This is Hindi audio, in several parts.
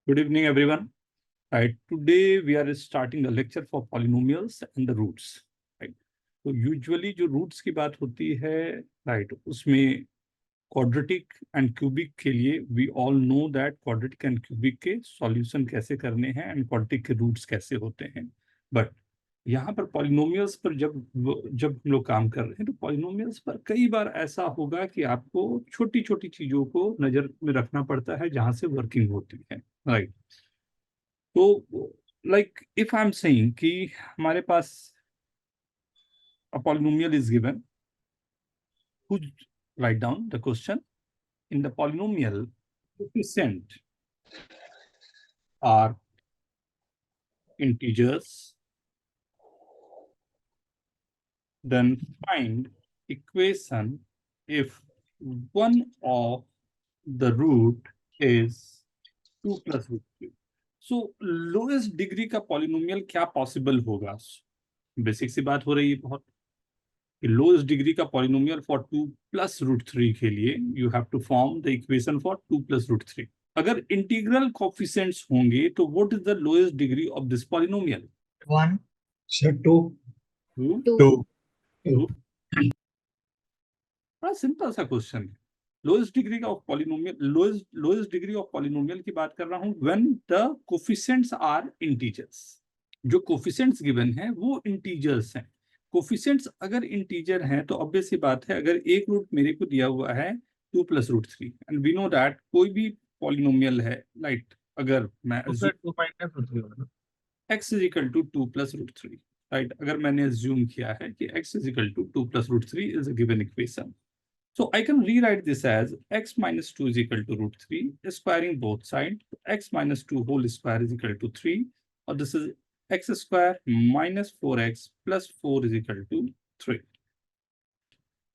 Good evening, everyone. Right, today we are starting a lecture for polynomials and the roots. Right, तो usually जो roots की बात होती है, right, उसमें quadratic and cubic के लिए we all know that quadratic and cubic के solution कैसे करने हैं and quadratic के roots कैसे होते हैं. But यहाँ पर पॉलिनोमियल्स पर जब हम लोग काम कर रहे हैं तो पॉलिनोमियल्स पर कई बार ऐसा होगा कि आपको छोटी छोटी चीजों को नजर में रखना पड़ता है जहां से वर्किंग होती है. राइट, तो like if I am saying कि हमारे पास a polynomial is given, who write down the question. In the polynomial, coefficient are integers, then find equation if one of the root is 2 plus root 3. So lowest degree का polynomial क्या possible होगा? बेसिक सी बात हो रही है बहुत. लोएस्ट डिग्री का पॉलिनोमियल फॉर 2 प्लस रूट 3 के लिए you have to form the equation for 2 plus root 3. अगर इंटीग्रल कोफिशिएंट्स होंगे तो what is the lowest degree of this polynomial? 1 sir 2 बड़ा सिंपल सा क्वेश्चन है. Lowest degree of polynomial, lowest degree of polynomial की बात कर रहा हूं when the coefficients are integers. जो कोफिशिएंट्स गिवन है वो इंटीजर्स हैं. कोफिशिएंट्स अगर इंटीजर हैं तो ऑब्वियस सी बात है, अगर एक रूट मेरे को दिया हुआ है 2 plus root 3 and we know that कोई भी पॉलिनोमियल है, राइट, अगर मैं x is equal to 2 plus root 3, right, अगर मैंने अज्यूम किया है कि x is equal to 2 plus root 3 is a given equation, so I can rewrite this as x minus 2 is equal to root 3, squaring both sides. X minus 2 whole square is equal to 3, or this is x square minus 4x plus 4 is equal to 3.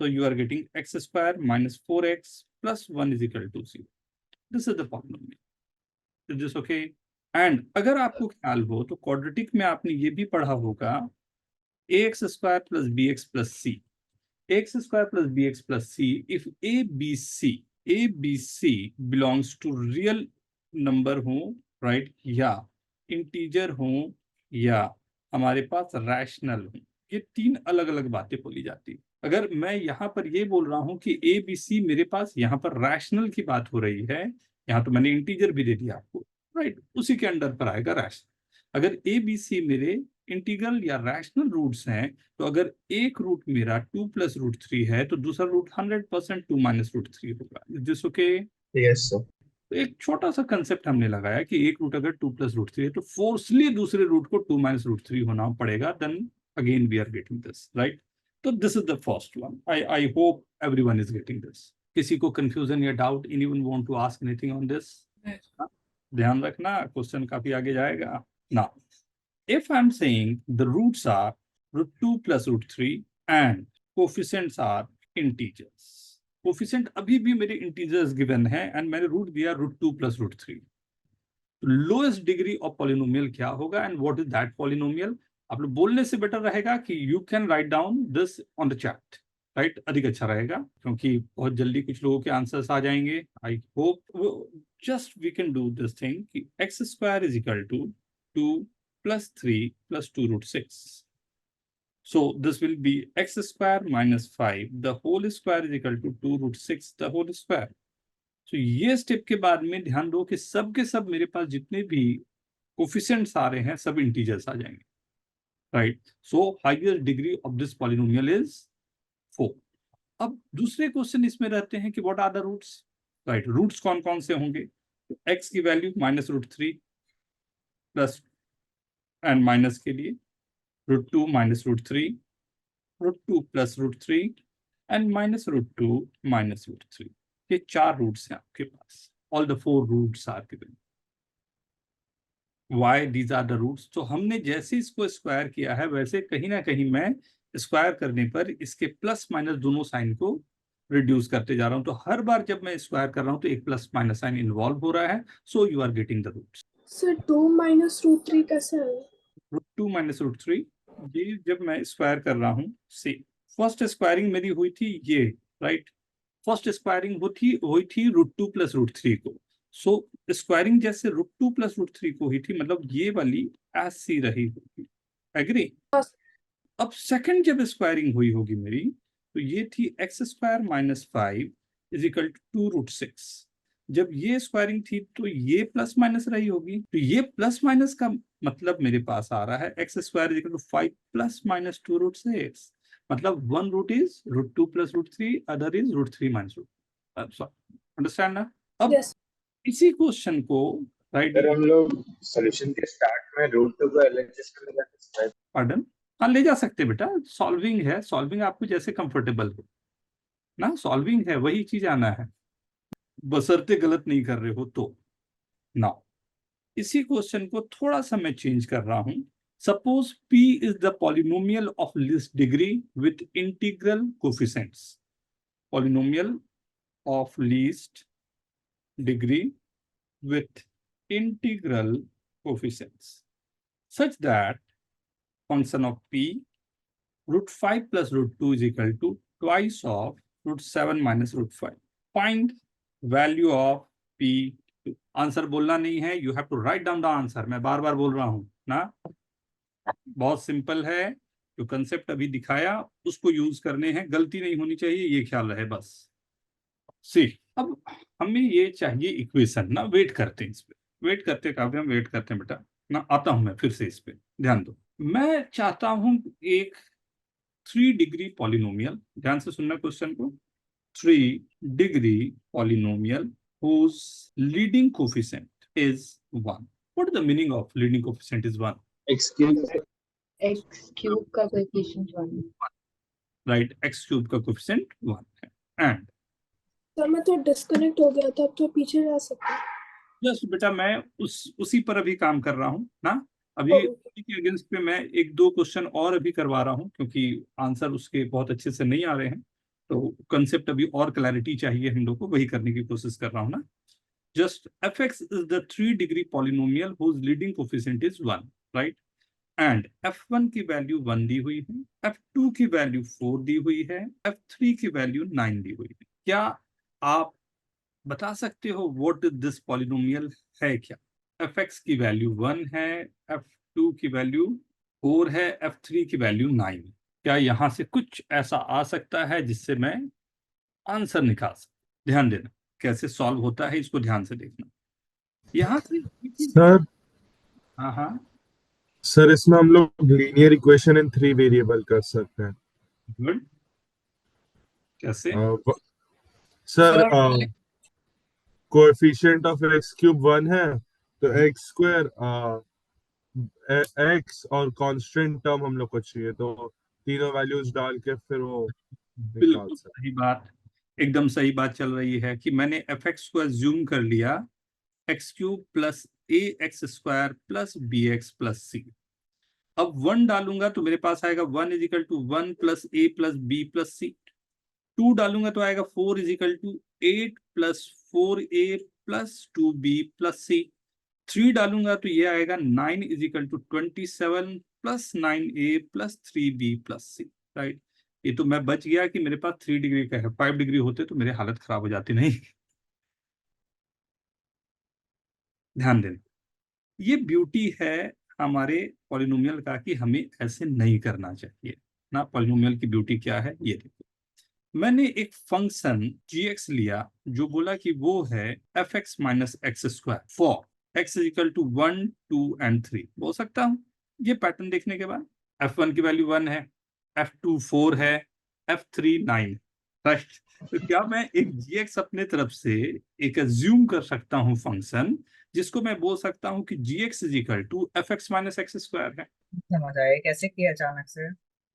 So you are getting x square minus 4x plus 1 is equal to 0. This is the polynomial. Is this okay? And अगर आपको ख्याल हो तो quadratic में आपने ये भी पढ़ा होगा ax square plus bx plus c. x square plus bx plus c, if ABC belongs to real number हो, right, या इंटीजर हो या हमारे पास रैशनल हो, ये तीन अलग अलग बातें बोली जाती है. अगर मैं यहाँ पर ये बोल रहा हूँ कि ABC मेरे पास यहाँ पर रैशनल की बात हो रही है, यहाँ तो मैंने इंटीजर भी दे दिया आपको, राइट, उसी के अंडर पर आएगा रैशनल. अगर ABC मेरे इंटीग्रल या रैशनल रूट्स हैं तो अगर एक रूट मेरा 2 प्लस रूट 3 है तो दूसरा रूट 100% 2 माइनस रूट 3 होगा. Is this okay? yes sir तो एक छोटा सा कंसेप्ट हमने लगाया कि एक रूट अगर 2 प्लस रूट 3 है तो फोर्सली दूसरे रूट को 2 माइनस रूट 3 होना पड़ेगा. Then again we are getting this, right. तो this is the first one. I hope everyone is getting this. किसी को कंफ्यूजन या doubt, anyone want to ask anything on this? ध्यान रखना, क्वेश्चन काफी आगे जाएगा. Now if I'm saying the roots are root 2 plus root 3 and coefficients are integers, coefficient अभी भी मेरे integers given है and मैंने root दिया root 2 plus root 3, lowest degree of polynomial क्या होगा and what is that polynomial? आप लोग बोलने से बेटर रहेगा कि you can write down this on the chat, right? अधिक अच्छा रहेगा क्योंकि बहुत जल्दी कुछ लोगों के आंसर्स आ जाएंगे. I hope just we can do this thing कि x square is equal to 2 plus 3 plus 2 root 6. So this will be x square minus 5 the whole square is equal to 2 root 6 the whole square. So ये स्टेप के बाद में ध्यान दो कि सब के सब मेरे पास जितने भी कोफिशिएंट्स आ रहे हैं सब इंटीजर्स आ जाएंगे, right. So highest degree of this polynomial is 4. अब दूसरे क्वेश्चन इसमें रहते हैं कि what are the roots, right. Roots कौन कौन से होंगे? एक्स की value minus root 3 plus and minus के लिए root 2 minus root 3, root 2 plus root 3 and minus root 2 minus root 3. ये चार रूट्स हैं आपके पास. All the 4 roots are given. Why these are the roots? तो हमने जैसे इसको स्क्वायर किया है वैसे कहीं ना कहीं मैं स्क्वायर करने पर इसके प्लस माइनस दोनों साइन को रिड्यूस करते जा रहा हूं. तो हर बार जब मैं स्क्वायर कर रहा हूं तो एक प्लस माइनस साइन इन्वॉल्व हो रहा है. So you are getting the roots. Sir 2 minus root 3 कैसे है? रूट 2 माइनस रूट 3, ये जब मैं स्क्वायर कर रहा हूँ, सी फर्स्ट स्क्वायरिंग मेरी हुई थी ये, राइट. फर्स्ट स्क्वायरिंग हुई थी रूट 2 प्लस रूट 3 को. सो स्क्वायरिंग जैसे √2 + √3 को ही थी, मतलब ये वाली ऐसी रही होगी। एग्री? अब सेकंड जब स्क्वायरिंग हुई होगी मेरी, तो ये थी x² - 5 = 2√6। जब ये स्क्वायरिंग थी तो ये प्लस माइनस रही होगी, तो ये प्लस माइनस का मतलब मेरे पास आ रहा है x² = 5 ± 2√6। मतलब one root is √2 + √3, other is √3 - √2। Understand ना? अब Yes. इसी क्वेश्चन को राइट, सर हम लोग सॉल्यूशन के स्टार्ट में √2 को एलएचएस कर लेते हैं। पार्डन, हाँ ले जा सकते बेटा, सॉल्विंग है, सॉल्विंग आपको जैसे कंफर्टेबल हो ना, सॉल्विंग है वही चीज आना है, बशर्ते गलत नहीं कर रहे हो तो ना। इसी क्वेश्चन को थोड़ा सा मैं चेंज कर रहा हूं। Suppose p is the polynomial of least degree with integral coefficients, polynomial of least degree with integral coefficients such that function of p √5 + √2 = twice of √7 - √5. Find value of p। Answer बोलना नहीं है, you have to write down the answer. मैं बार बार बोल रहा हूं ना, बहुत सिंपल है। जो कंसेप्ट अभी दिखाया उसको यूज करने हैं, गलती नहीं होनी चाहिए, ये ख्याल रहे बस। सी, अब हमें ये चाहिए इक्वेशन ना, वेट करते हैं इस पे, वेट करते काव्य, हम वेट करते हैं बेटा ना, आता हूं मैं फिर से इस पे, ध्यान दो। मैं चाहता हूं एक 3 डिग्री पॉलिनोमियल, ध्यान से सुनना क्वेश्चन को, 3 degree polynomial whose leading coefficient is 1. What is the meaning of leading coefficient is 1? x³ का कोएफिशिएंट 1, राइट, x³ का कोएफिशिएंट 1 है। एंड सर मैं तो डिस्कनेक्ट हो गया था, अब तो पीछे जा सकते हैं। जस्ट बेटा मैं उसी पर अभी काम कर रहा हूँ ना, अभी ओके। उसी के अगेंस्ट पे मैं 1-2 क्वेश्चन और अभी करवा रहा हूँ, क्योंकि आंसर उसके बहुत अच्छे से नहीं आ रहे हैं, तो कंसेप्ट अभी और क्लैरिटी चाहिए हम लोग को, वही करने की कोशिश कर रहा हूँ ना। Just fx is the 3 degree polynomial whose leading coefficient is 1, right? And f1 की वैल्यू 1 दी हुई है, f2 की वैल्यू 4 दी हुई है, f3 की वैल्यू 9 दी हुई है। क्या आप बता सकते हो व्हाट दिस पॉलिनोमियल है क्या? fx की वैल्यू 1 है, f2 की वैल्यू 4 है, f3 की वैल्यू 9 है। क्या यहां से कुछ ऐसा आ सकता है जिससे मैं आंसर निकाल सकूं? ध्यान देना कैसे सॉल्व होता है, इसको ध्यान से देखना। यहाँ से सर हाँ हाँ सर इसमें हम लोग लीनियर इक्वेशन इन 3 वेरिएबल कर सकते हैं। गुड, कैसे? सर कोएफिशिएंट ऑफ x³ 1 है, तो x² x और कांस्टेंट टर्म हम लोग को चाहिए, तो तीनों वैल्यूज डाल के फिर वो निकाल बिल्कुल सकते। सही बात, एकदम सही बात चल रही है कि मैंने fx को अज्यूम कर लिया x³ + ax² + bx + c। अब 1 डालूंगा तो मेरे पास आएगा 1 = 1 + a + b + c। 2 डालूंगा तो आएगा 4 = 8 + 4a + 2b + c। 3 डालूंगा तो ये आएगा 9 = 27 + 9a + 3b + c, राइट? ये तो मैं बच गया कि मेरे पास 3 डिग्री का है, 5 डिग्री होते तो मेरे हालत खराब हो जाती। नहीं, ध्यान देना, ये ब्यूटी है हमारे पॉलिनोमियल का कि हमें ऐसे नहीं करना चाहिए ना। पॉलिनोमियल की ब्यूटी क्या है ये देखो, मैंने एक फंक्शन gx लिया जो बोला कि वो है fx - x² for x = 1, 2 and 3। बोल सकता हूं ये पैटर्न देखने के बाद, f1 की वैल्यू 1 है, f2 4 है, f3 9, राइट? तो क्या मैं एक gx अपने तरफ से एक अज्यूम कर सकता हूं फंक्शन, जिसको मैं बोल सकता हूं कि gx = fx - x² है। समझ आया कैसे किया अचानक से।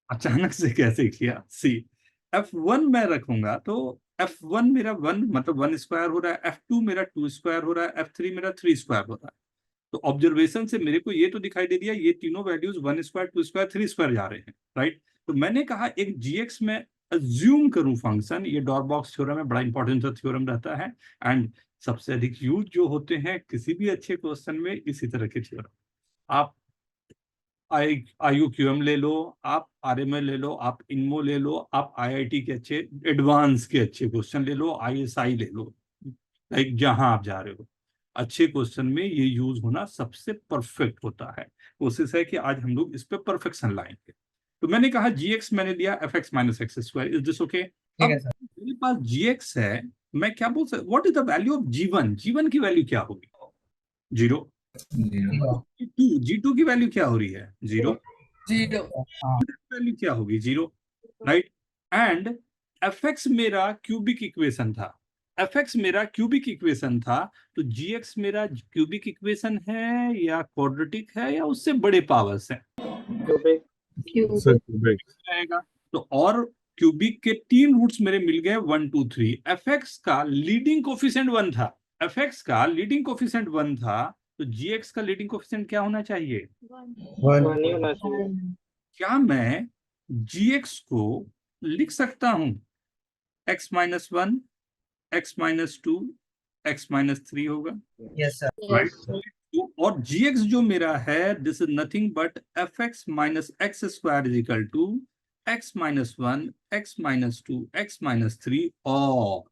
अचानक से कैसे किया? सी, f1 मैं रखूंगा तो f1 मेरा 1 मतलब 1² हो रहा है, f2 मेरा 2² हो रहा है, f3 मेरा 3² हो रहा है। तो ऑब्जर्वेशन से मेरे को ये तो दिखाई दे दिया ये तीनों वैल्यूज 1², 2², 3² जा रहे हैं, राइट? तो मैंने कहा एक gx में अज्यूम करूं फंक्शन, ये डॉरबॉक्स थ्योरम में बड़ा इंपॉर्टेंट सा थ्योरम रहता है, एंड सबसे अधिक यूज जो होते हैं किसी भी अच्छे क्वेश्चन में इसी तरह के थ्योरम। आप IUQM ले लो, आप RML ले लो, आप इनमो ले लो, आप IIT के अच्छे एडवांस के अच्छे क्वेश्चन ले लो, ISI ले लो, लाइक जहां आप जा रहे हो, अच्छे क्वेश्चन में ये यूज होना सबसे परफेक्ट होता है। कोशिश है कि आज हम लोग इस पे परफेक्शन लाएंगे। तो मैंने कहा gx मैंने लिया fx minus x square, is this okay? ठीक है सर। मेरे पास gx है, मैं क्या बोल सकता, what is the value of g1? g1 की वैल्यू क्या होगी? 0। g2 की वैल्यू क्या हो रही है? 0। हाँ वैल्यू क्या होगी? 0, राइट? एंड fx मेरा क्यूबिक इक्वेशन था, fx मेरा क्यूबिक इक्वेशन था, तो gx मेरा क्यूबिक इक्वेशन है या क्वाड्रेटिक है या उससे बड़े पावर्स है? Sir cubic. आएगा। तो और क्यूबिक के 3 रूट्स मेरे मिल गए 1 2 3। fx का लीडिंग कोफिशिएंट 1 था, fx का लीडिंग कोफिशिएंट 1 था, तो gx का लीडिंग कोफिशिएंट क्या होना चाहिए? 1 क्या मैं gx को लिख सकता हूं x minus 1, x minus 2, x minus 3 होगा, यस सर। राइट? और gx जो मेरा है, this is nothing but fx minus x square is equal to x minus 1, x minus 2, x minus 3, और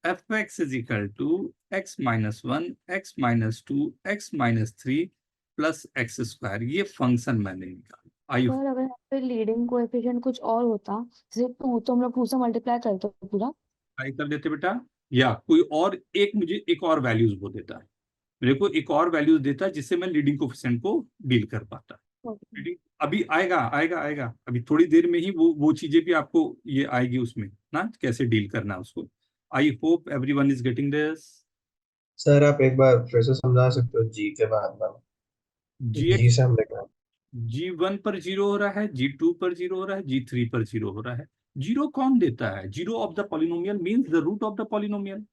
fx is equal to x minus 1, x minus 2, x minus 3 plus x square. ये फंक्शन मैंने निकाला। आई सर अगर यहाँ पे लीडिंग कोएफिशिएंट कुछ और होता, जैसे 2, तो हम लोग 2 से मल्टीप्लाई करते हैं पूरा। आई कर देते बेटा, या कोई और एक मुझे एक और वैल्यूज वो देता है, मेरे को एक और वैल्यूज देता है जिससे मैं लीडिंग कोफिशिएंट को डील कर पाता। Okay. अभी आएगा आएगा आएगा, अभी थोड़ी देर में ही वो चीजें भी आपको ये आएगी उसमें ना, कैसे डील करना है उसको। आई hope everyone is getting this. Sir आप एक बार फिर से समझा सकते हो जी के बाद वाला? जी जी से हमने कहा G1 पर 0 हो रहा है, G2 पर 0 हो रहा है, G3 पर 0 हो रहा है। 0 कौन देता है? 0 of the polynomial means the root of the polynomial.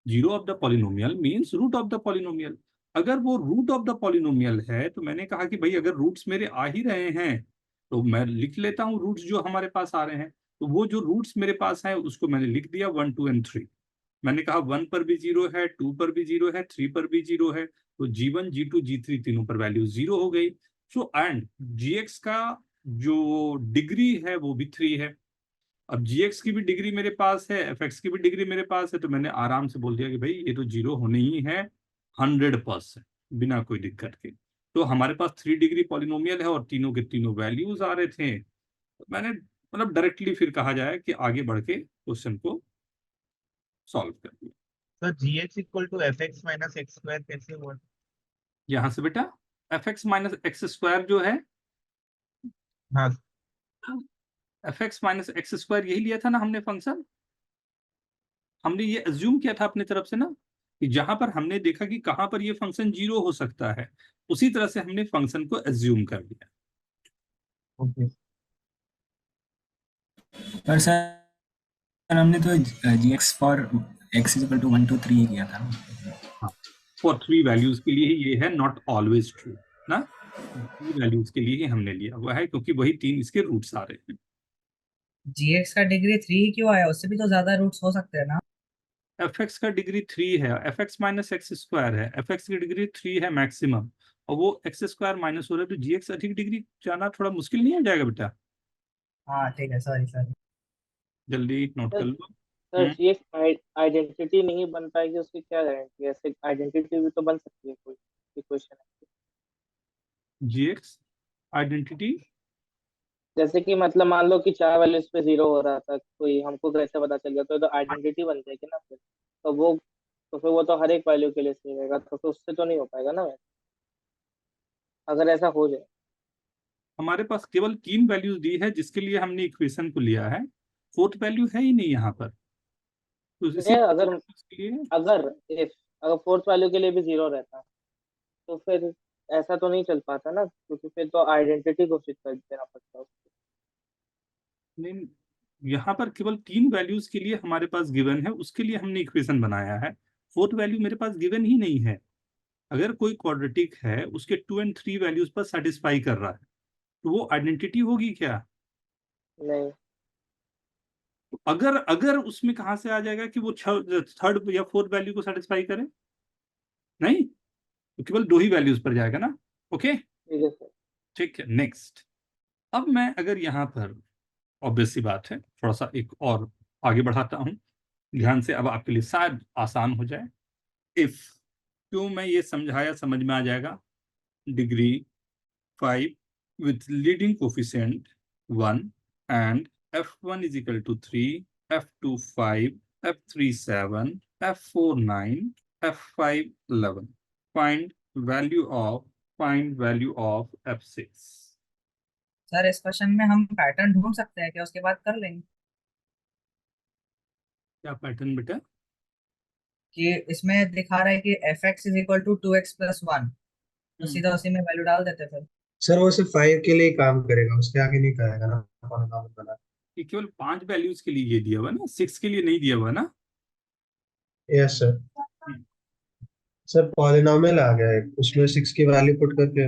0 of the polynomial means root of the polynomial. अगर वो रूट ऑफ द पॉलिनोमियल है, तो मैंने कहा कि भाई अगर रूट्स मेरे आ ही रहे हैं तो मैं लिख लेता हूँ रूट्स जो हमारे पास आ रहे हैं। तो वो जो रूट्स मेरे पास हैं उसको मैंने लिख दिया 1 2 एंड 3। मैंने कहा 1 पर भी 0 है, 2 पर भी 0 है, 3 पर भी 0 है, तो G1 G2 G3 तीनों पर वैल्यू 0 हो गई। सो एंड gx का जो डिग्री है वो भी 3 है। अब gx की भी डिग्री मेरे पास है, fx की भी डिग्री मेरे पास है, तो मैंने आराम से बोल दिया कि भाई ये तो 0 होने ही है 100%, बिना कोई दिक्कत के। तो हमारे पास 3 डिग्री पॉलिनोमियल है और तीनों के तीनों वैल्यूज आ रहे थे, तो मैंने मतलब डायरेक्टली फिर कहा जाए कि आगे बढ़ के क्वेश्चन को सॉल्व कर दिया। Sir gx equal to fx minus x square कैसे हुआ? यहां से बेटा fx माइनस एक्स स्क्वायर जो है, हाँ fx माइनस एक्स स्क्वायर यही लिया था ना हमने फंक्शन। हमने ये अज्यूम किया था अपनी तरफ से ना, कि जहां पर हमने देखा कि कहां पर ये फंक्शन 0 हो सकता है, उसी तरह से हमने फंक्शन को अज्यूम कर लिया। ओके। पर सर हमने तो gx for x is equal to 1 2 3 ही किया था ना। फॉर 3 वैल्यूज के लिए ही ये है, नॉट ऑलवेज ट्रू ना। 3 वैल्यूज के लिए ही हमने लिया हुआ है, क्योंकि वही 3 इसके रूट्स आ रहे हैं। gx का डिग्री 3 ही क्यों आया? उससे भी तो ज्यादा रूट्स हो सकते हैं ना। fx का डिग्री 3 है, fx माइनस एक्स स्क्वायर है, fx की डिग्री 3 है मैक्सिमम, और वो एक्स स्क्वायर माइनस हो रहा है, तो gx अधिक डिग्री जाना थोड़ा मुश्किल नहीं हो जाएगा बेटा? हाँ ठीक है, सॉरी सॉरी। जल्दी नोट कर लो। सर ये आइडेंटिटी नहीं बन पाएगी, उसकी क्या गारंटी है? ऐसे आइडेंटिटी भी तो बन सकती है कोई इक्वेशन है। gx आइडेंटिटी जैसे कि मतलब मान लो कि 4 वैल्यूज पे 0 हो रहा था, कोई हमको कैसे पता चल गया? तो आइडेंटिटी बन जाएगी ना फिर। तो फिर वो तो हर एक वैल्यू के लिए सही रहेगा, तो फिर उससे तो नहीं हो पाएगा ना अगर ऐसा हो जाए। हमारे पास केवल 3 वैल्यूज दी है जिसके लिए हमने इक्वेशन को लिया है, 4th वैल्यू है ही नहीं यहाँ पर, तो इसी अगर के लिए अगर अगर 4th वैल्यू के लिए भी 0 रहता तो फिर ऐसा तो नहीं चल पाता ना, क्योंकि फिर तो आइडेंटिटी घोषित कर देना पड़ता उसको। नहीं, यहाँ पर केवल 3 वैल्यूज के लिए हमारे पास गिवन है, उसके लिए हमने इक्वेशन बनाया है। 4th वैल्यू मेरे पास गिवन ही नहीं है। अगर कोई क्वाड्रेटिक है उसके 2 और 3 वैल्यूज पर सेटिस्फाई कर रहा है, तो वो आइडेंटिटी होगी क्या? नहीं। तो अगर अगर उसमें कहां से आ जाएगा कि वो 3rd या 4th वैल्यू को सेटिस्फाई करे? नहीं, तो केवल 2 ही वैल्यूज पर जाएगा ना। ओके ठीक है सर। ठीक है, नेक्स्ट। अब मैं अगर यहाँ पर, ऑब्वियस सी बात है, थोड़ा सा एक और आगे बढ़ाता हूं ध्यान से, अब आपके लिए शायद आसान हो जाए। इफ क्यों मैं ये समझाया समझ में आ जाएगा। Degree 5 with leading coefficient 1 and f1 is equal to 3, f2 5, f3 7, f4 9, f5 11. Find value of f6. Sir इस क्वेश्चन में हम पैटर्न ढूंढ सकते हैं क्या, उसके बाद कर लेंगे? क्या पैटर्न बेटा? कि इसमें दिखा रहा है कि f x is equal to 2x+1, तो सीधा उसी में वैल्यू डाल देते फिर। सर वो सिर्फ 5 के लिए ही काम करेगा, उसके आगे नहीं करेगा ना पॉलीनॉमियल बना। ये केवल 5 वैल्यूज के लिए ये दिया हुआ ना, 6 के लिए नहीं दिया हुआ ना। Yes sir. सर पॉलीनॉमियल आ गया है, उसमें 6 की वैल्यू पुट करके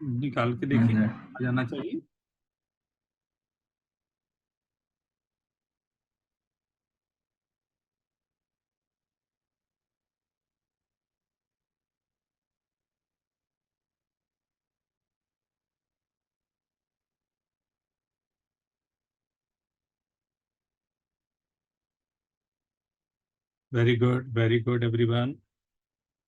निकाल के देखिए, आ जाना चाहिए। very good everyone.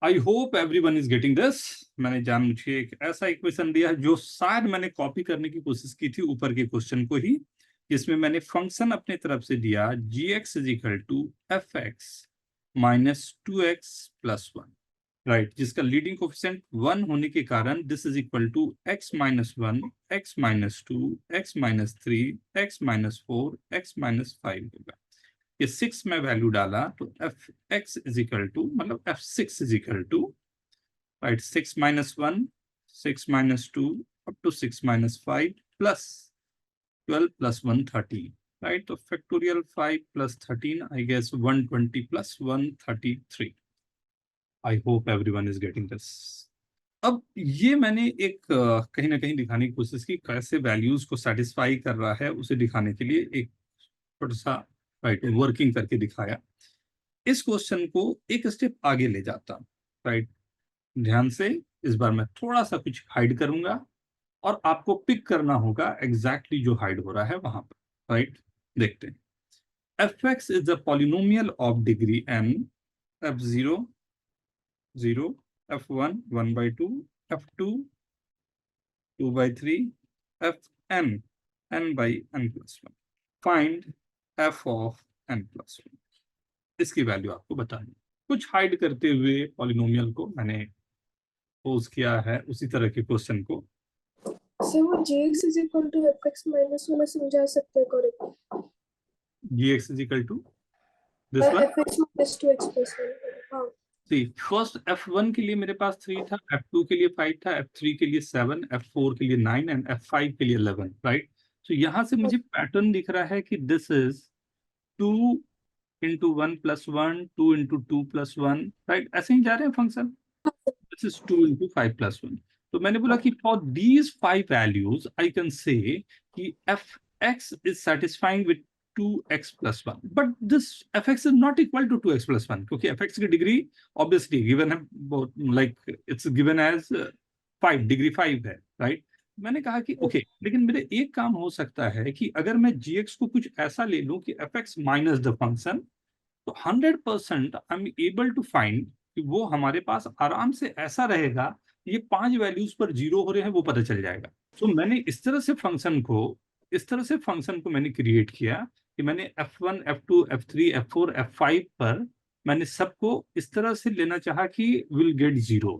I hope everyone is getting this. मैंने जानबूझ एक ऐसा इक्वेशन दिया जो शायद मैंने कॉपी करने की कोशिश की थी ऊपर के क्वेश्चन को ही, जिसमें मैंने फंक्शन अपने तरफ से दिया gx is equal to fx minus 2x plus 1, right, जिसका लीडिंग कोफिशिएंट 1 होने के कारण this is equal to x minus 1, x minus 2, x minus 3, x minus 4, x minus 5 होगा। ये 6 में वैल्यू डाला तो F x is equal to मतलब f6 is equal to, right, 6 minus 1, 6 minus 2 up to 6 minus 5 plus 12 plus 1 13, right. तो factorial 5 plus 13 I guess 120 plus 133। I hope everyone is getting this. अब ये मैंने एक कहीं ना कहीं दिखाने की कोशिश की कैसे वैल्यूज को सेटिस्फाई कर रहा है, उसे दिखाने के लिए एक छोटा सा राइट वर्किंग करके दिखाया। इस क्वेश्चन को एक स्टेप आगे ले जाता, राइट, ध्यान से। इस बार मैं थोड़ा सा कुछ हाइड करूंगा और आपको पिक करना होगा एग्जैक्टली जो हाइड हो रहा है वहां पर, राइट। देखते हैं। fx is the polynomial of degree n, f0 0, f1 1/2, f2 2/3, fn n/n+1। Find f of n+1। इसकी वैल्यू आपको बतानी। कुछ हाइड करते हुए पॉलिनोमियल को मैंने पोज किया है उसी तरह के क्वेश्चन को। सर वो gx is equal to fx minus 1 समझा सकते हैं correct? gx is equal to this one. fx minus 2x plus 1। हाँ सी फर्स्ट f1 के लिए मेरे पास 3 था, f2 के लिए 5 था, f3 के लिए 7, f4 के लिए 9 एंड f5 के लिए 11, राइट। तो यहाँ से मुझे पैटर्न दिख रहा है कि this is 2 into 1 plus 1, 2 into 2 plus 1, right, ऐसे ही जा रहे हैं function. This is 2 into 5 plus 1। तो मैंने बोला कि for these 5 values I can say कि fx is satisfying with 2x plus 1, but this fx is not equal to 2x plus 1 क्योंकि fx की डिग्री obviously given है, like it's given as 5, degree 5 है, राइट। मैंने कहा कि ओके लेकिन मेरे एक काम हो सकता है कि अगर मैं gx को कुछ ऐसा ले लूं कि fx माइनस द फंक्शन, तो 100% I am able to find कि वो हमारे पास आराम से ऐसा रहेगा, ये 5 वैल्यूज पर 0 हो रहे हैं वो पता चल जाएगा। तो मैंने इस तरह से फंक्शन को मैंने क्रिएट किया कि मैंने f1, f2, f3, f4, f5 पर मैंने सबको इस तरह से लेना चाहा कि विल गेट 0।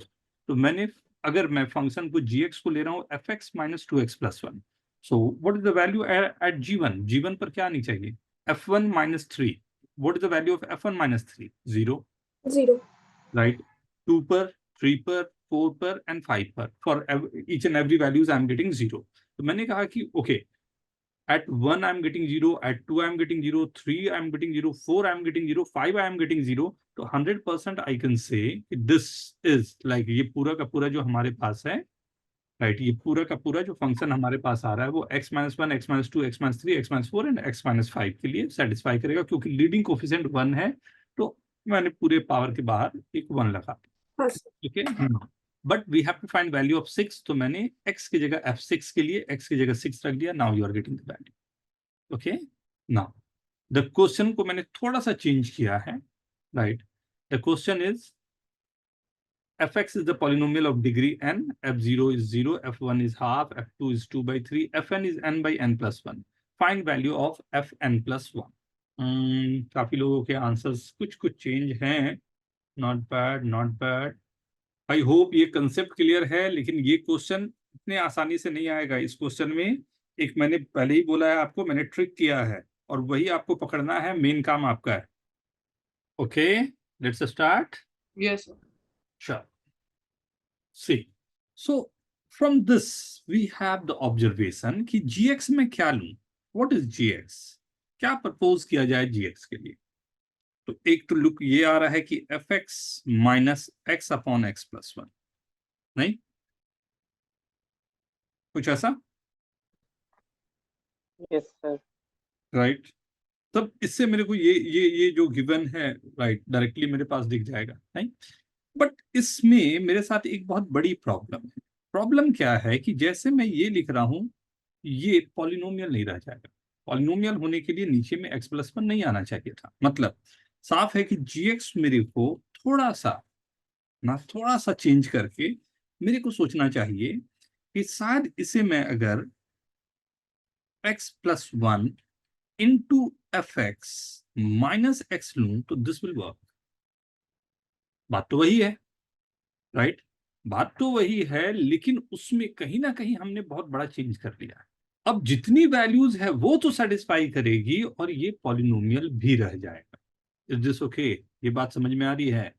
तो मैंने अगर मैं फंक्शन को gx को ले रहा हूँ fx minus 2x plus 1, so what is the value at g1 पर क्या आनी चाहिए? f1 minus 3। What is the value of f1 minus 3? 0. 0 Right. 2 per, 3 per, 4 per and 5 per. For each and every values I am getting 0. तो मैंने कहा कि okay, at 1 I am getting 0, at 2 I am getting 0, 3 I am getting 0, 4 I am getting 0, 5 I am getting 0. तो 100% I can say this is like ये पूरा का पूरा जो हमारे पास है, राइट, ये पूरा का पूरा जो फंक्शन हमारे पास आ रहा है वो x minus 1, x minus 2, x minus 3, x minus 4 and x minus 5 के लिए सेटिस्फाई करेगा क्योंकि लीडिंग कोफिशिएंट 1 है। तो मैंने पूरे पावर के बाहर एक 1 लगा, ठीक है। But we have to find value of 6, तो मैंने x की जगह f6 के लिए x की जगह 6 रख दिया। Now you are getting the value. Okay, now the question को मैंने थोड़ा सा चेंज किया है, right. The question is fx is the polynomial of degree n, f0 is 0, f1 is half, f2 is 2 by 3, fn is n by n plus 1. Find value of fn plus 1. काफी लोगों के आंसर्स कुछ कुछ चेंज हैं. Not bad, not bad. I hope ये कंसेप्ट क्लियर है, लेकिन ये क्वेश्चन इतने आसानी से नहीं आएगा. इस क्वेश्चन में एक मैंने पहले ही बोला है आपको, मैंने ट्रिक किया है और वही आपको पकड़ना है. मेन काम आपका है. Okay, let's start. Yes, sir. Sure. See, so from this we have the observation कि gx में क्या लूं. What is gx? क्या प्रपोज किया जाए gx के लिए? तो एक तो लुक ये आ रहा है कि fx minus x upon x plus 1. नहीं, कुछ ऐसा, यस सर. राइट? तब इससे मेरे को ये जो गिवन है, राइट, डायरेक्टली मेरे पास दिख जाएगा. नहीं, बट इसमें मेरे साथ एक बहुत बड़ी प्रॉब्लम है. प्रॉब्लम क्या है कि जैसे मैं ये लिख रहा हूं, ये पॉलिनोमियल नहीं रह जाएगा. पॉलिनोमियल होने के लिए नीचे में x प्लस 1 नहीं आना चाहिए था. मतलब साफ है कि gx मेरे को थोड़ा सा चेंज करके मेरे को सोचना चाहिए कि शायद इसे मैं अगर x plus 1 into fx minus x लूं तो दिस विल वर्क. बात तो वही है, राइट? बात तो वही है, लेकिन उसमें कहीं ना कहीं हमने बहुत बड़ा चेंज कर लिया है. अब जितनी वैल्यूज है वो तो सेटिस्फाई करेगी और ये पॉलिनोमियल भी रह जाएगा. Is this okay? ये बात समझ में आ रही है,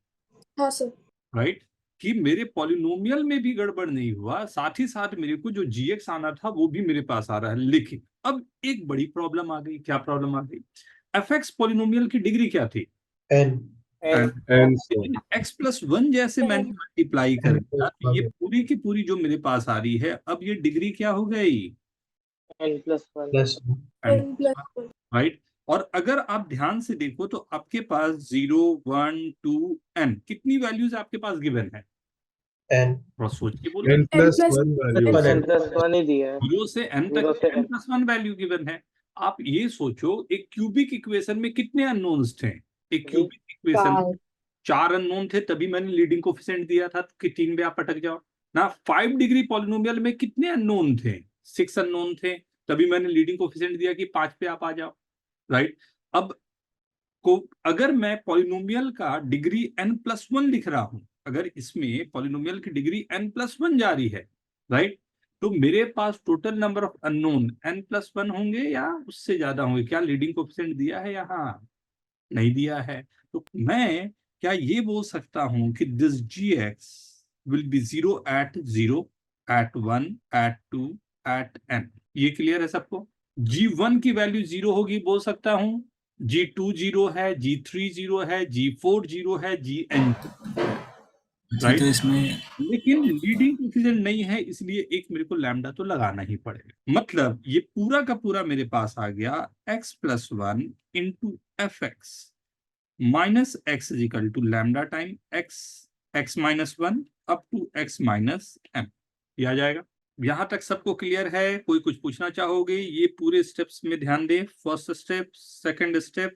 हाँ सर. राइट? कि मेरे पॉलिनोमियल में भी गड़बड़ नहीं हुआ, साथ ही साथ मेरे को जो gx आना था वो भी मेरे पास आ रहा है. लेकिन अब एक बड़ी प्रॉब्लम आ गई. क्या प्रॉब्लम आ गई? fx पॉलिनोमियल की डिग्री क्या थी? n. x प्लस 1 जैसे मैंने मल्टीप्लाई कर दिया तो ये पूरी की पूरी जो मेरे पास आ रही है, अब ये डिग्री क्या हो गई? n plus 1. Plus n plus 1. Right? और अगर आप ध्यान से देखो तो आपके पास 0, 1, 2, n कितनी वैल्यूज आपके पास गिवन है? n. थोड़ा सोच के बोलो. n plus plus 1 n value. n plus 1 ही दिया है. 0 से n Zero तक से n n. Plus 1 value given है. आप ये सोचो, एक क्यूबिक इक्वेशन में कितने अननोन्स थे? एक क्यूबिक इक्वेशन 4 अननोन थे, तभी मैंने लीडिंग कोफिशिएंट दिया था कि 3 पे आप अटक जाओ ना. 5 डिग्री पॉलिनोमियल में कितने अननोन थे? 6 अननोन थे, तभी मैंने लीडिंग कोफिशिएंट दिया कि 5 पे आप आ जाओ, राइट? अब को अगर मैं पॉलिनोमियल का डिग्री n प्लस 1 लिख रहा हूं, अगर इसमें पॉलिनोमियल की डिग्री n प्लस 1 जा रही है, राइट, तो मेरे पास total number of unknown n plus 1 होंगे या उससे ज्यादा होंगे? क्या लीडिंग कोफिशिएंट दिया है? यहाँ नहीं दिया है. तो मैं क्या ये बोल सकता हूं कि this gx will be 0 at 0, at 1, at 2, at n. ये क्लियर है सबको? g1 की वैल्यू 0 होगी बोल सकता हूं, g2 0 है, g3 0 है, g4 0 है, gn तो इसमें लेकिन लीडिंग कोफिशिएंट नहीं है, इसलिए एक मेरे को लैम्डा तो लगाना ही पड़ेगा. मतलब ये पूरा का पूरा मेरे पास आ गया x plus 1 into F X minus X is equal to lambda time x minus 1 up to x minus m. ये आ जाएगा. यहां तक सबको क्लियर है? कोई कुछ पूछना चाहोगे? ये पूरे स्टेप्स में ध्यान दें. First step, second step,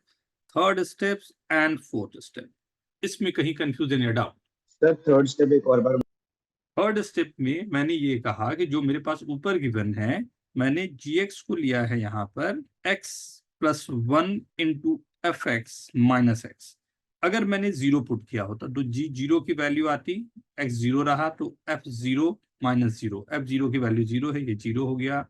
third step and fourth step. इसमें कहीं कंफ्यूजन या डाउट? सर थर्ड स्टेप एक और बार. थर्ड स्टेप में मैंने ये कहा कि जो मेरे पास ऊपर गिवन है, मैंने gx को लिया है यहाँ पर x plus 1 into F X minus x. अगर मैंने 0 पुट किया होता तो g0 की वैल्यू आती, x 0 रहा तो f0 माइनस 0, f0 की वैल्यू 0 है, ये 0 हो गया.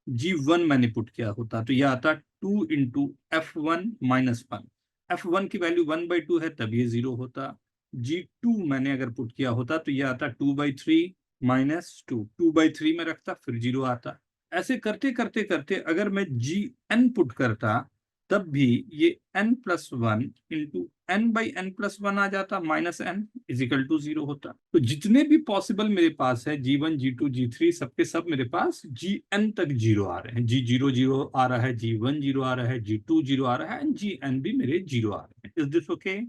g1 मैंने पुट किया होता तो ये आता 2 इंटू f1 माइनस 1. f1 की वैल्यू 1/2 है, तब ये 0 होता. g2 मैंने अगर पुट किया होता तो ये आता 2/3 माइनस 2, 2/3 में रखता, फिर 0 आता. ऐसे करते करते करते अगर मैं gn पुट करता तब भी ये n plus 1 into n/n plus 1 आ जाता, minus n is equal to 0 होता. तो जितने भी पॉसिबल मेरे पास है g1, g2, g3 सबके सब मेरे पास gn तक 0 आ रहे हैं. g0 0 आ रहा है, g1 0 आ रहा है, g2 0 आ रहा है एंड gn भी मेरे 0 आ रहे हैं. Is this okay?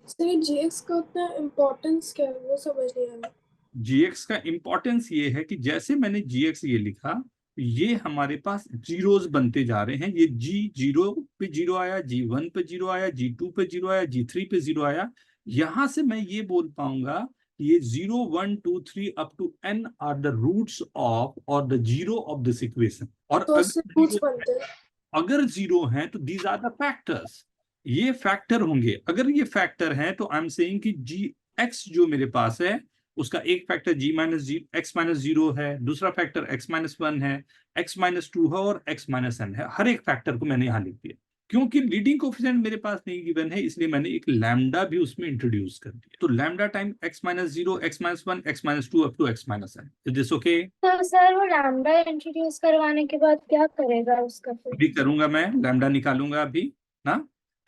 सर ये gx का उतना इम्पोर्टेंस क्या है वो समझ नहीं आया. gx का इम्पोर्टेंस ये है कि जैसे मैंने gx ये लिखा, ये हमारे पास जीरोस बनते जा रहे हैं. ये g0 पे 0 आया, g1 पे 0 आया, g2 पे 0 आया, g3 पे 0 आया. यहां से मैं ये बोल पाऊंगा ये 0 1 2 3 up to n are the roots of or the zero of this equation. और तो उससे रूट्स बनते हैं। अगर जीरो हैं तो दीज आर द फैक्टर्स, ये फैक्टर होंगे। अगर ये फैक्टर हैं तो आई एम सेइंग कि जी एक्स जो मेरे पास है उसका एक फैक्टर जी माइनस जी एक्स माइनस जीरो है, दूसरा फैक्टर एक्स माइनस वन है, एक्स माइनस टू है और एक्स माइनस एन है। हर एक फैक्टर को मैंने यहाँ लिख दिया। क्योंकि लीडिंग कोफिशिएंट मेरे पास नहीं गिवन है इसलिए मैंने एक लैम्डा भी उसमें इंट्रोड्यूस कर दिया। तो lambda time X minus zero X minus one X minus two up to X minus N. Is this okay? तो सर वो लैम्डा इंट्रोड्यूस करवाने के बाद क्या करेगा उसका फिर? अभी करूंगा मैं, लैम्डा निकालूंगा अभी ना।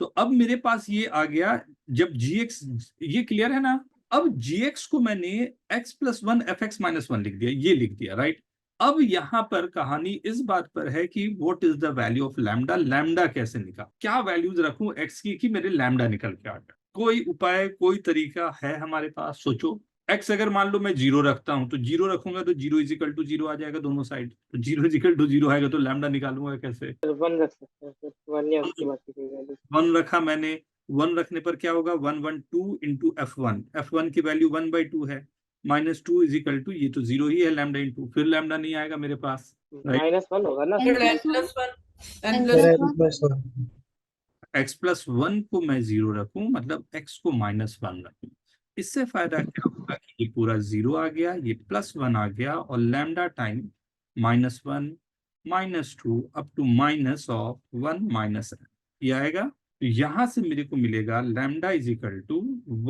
तो अब मेरे पास ये आ गया जब gx, ये क्लियर है ना। अब gx को मैंने x plus one F X minus one लिख दिया, ये लिख दिया राइट। अब यहाँ पर कहानी इस बात पर है कि what is the value of lambda, lambda कैसे निकाल, क्या वैल्यूज रखूं x की कि मेरे लैम्डा निकल के आ जाए। कोई उपाय कोई तरीका है हमारे पास? सोचो। x अगर मान लो मैं जीरो रखता हूं तो जीरो रखूंगा तो zero is equal to zero आ जाएगा दोनों साइड। तो zero is equal to zero आएगा तो लैम्डा निकालूंगा कैसे? फिर 1 रख सकते हैं, फिर 1 या उसके बाद की कोई वैल्यू। वन रखा मैंने, वन रखने पर क्या होगा, 1 1 2 इंटू एफ वन की वैल्यू 1/2 है, minus two is equal to, ये तो जीरो ही है लैम्डा इंटू, फिर लैम्डा नहीं आएगा मेरे पास राइट। -1 होगा ना n फिर। plus one, n sir plus n one, plus one. X plus one को मैं जीरो रखूं मतलब एक्स को -1 रखूं। इससे फायदा क्या होगा कि ये पूरा जीरो आ गया, ये +1 आ गया और lambda time -1 -2 up to minus of 1 minus ये आएगा। तो यहां से मेरे को मिलेगा lambda is equal to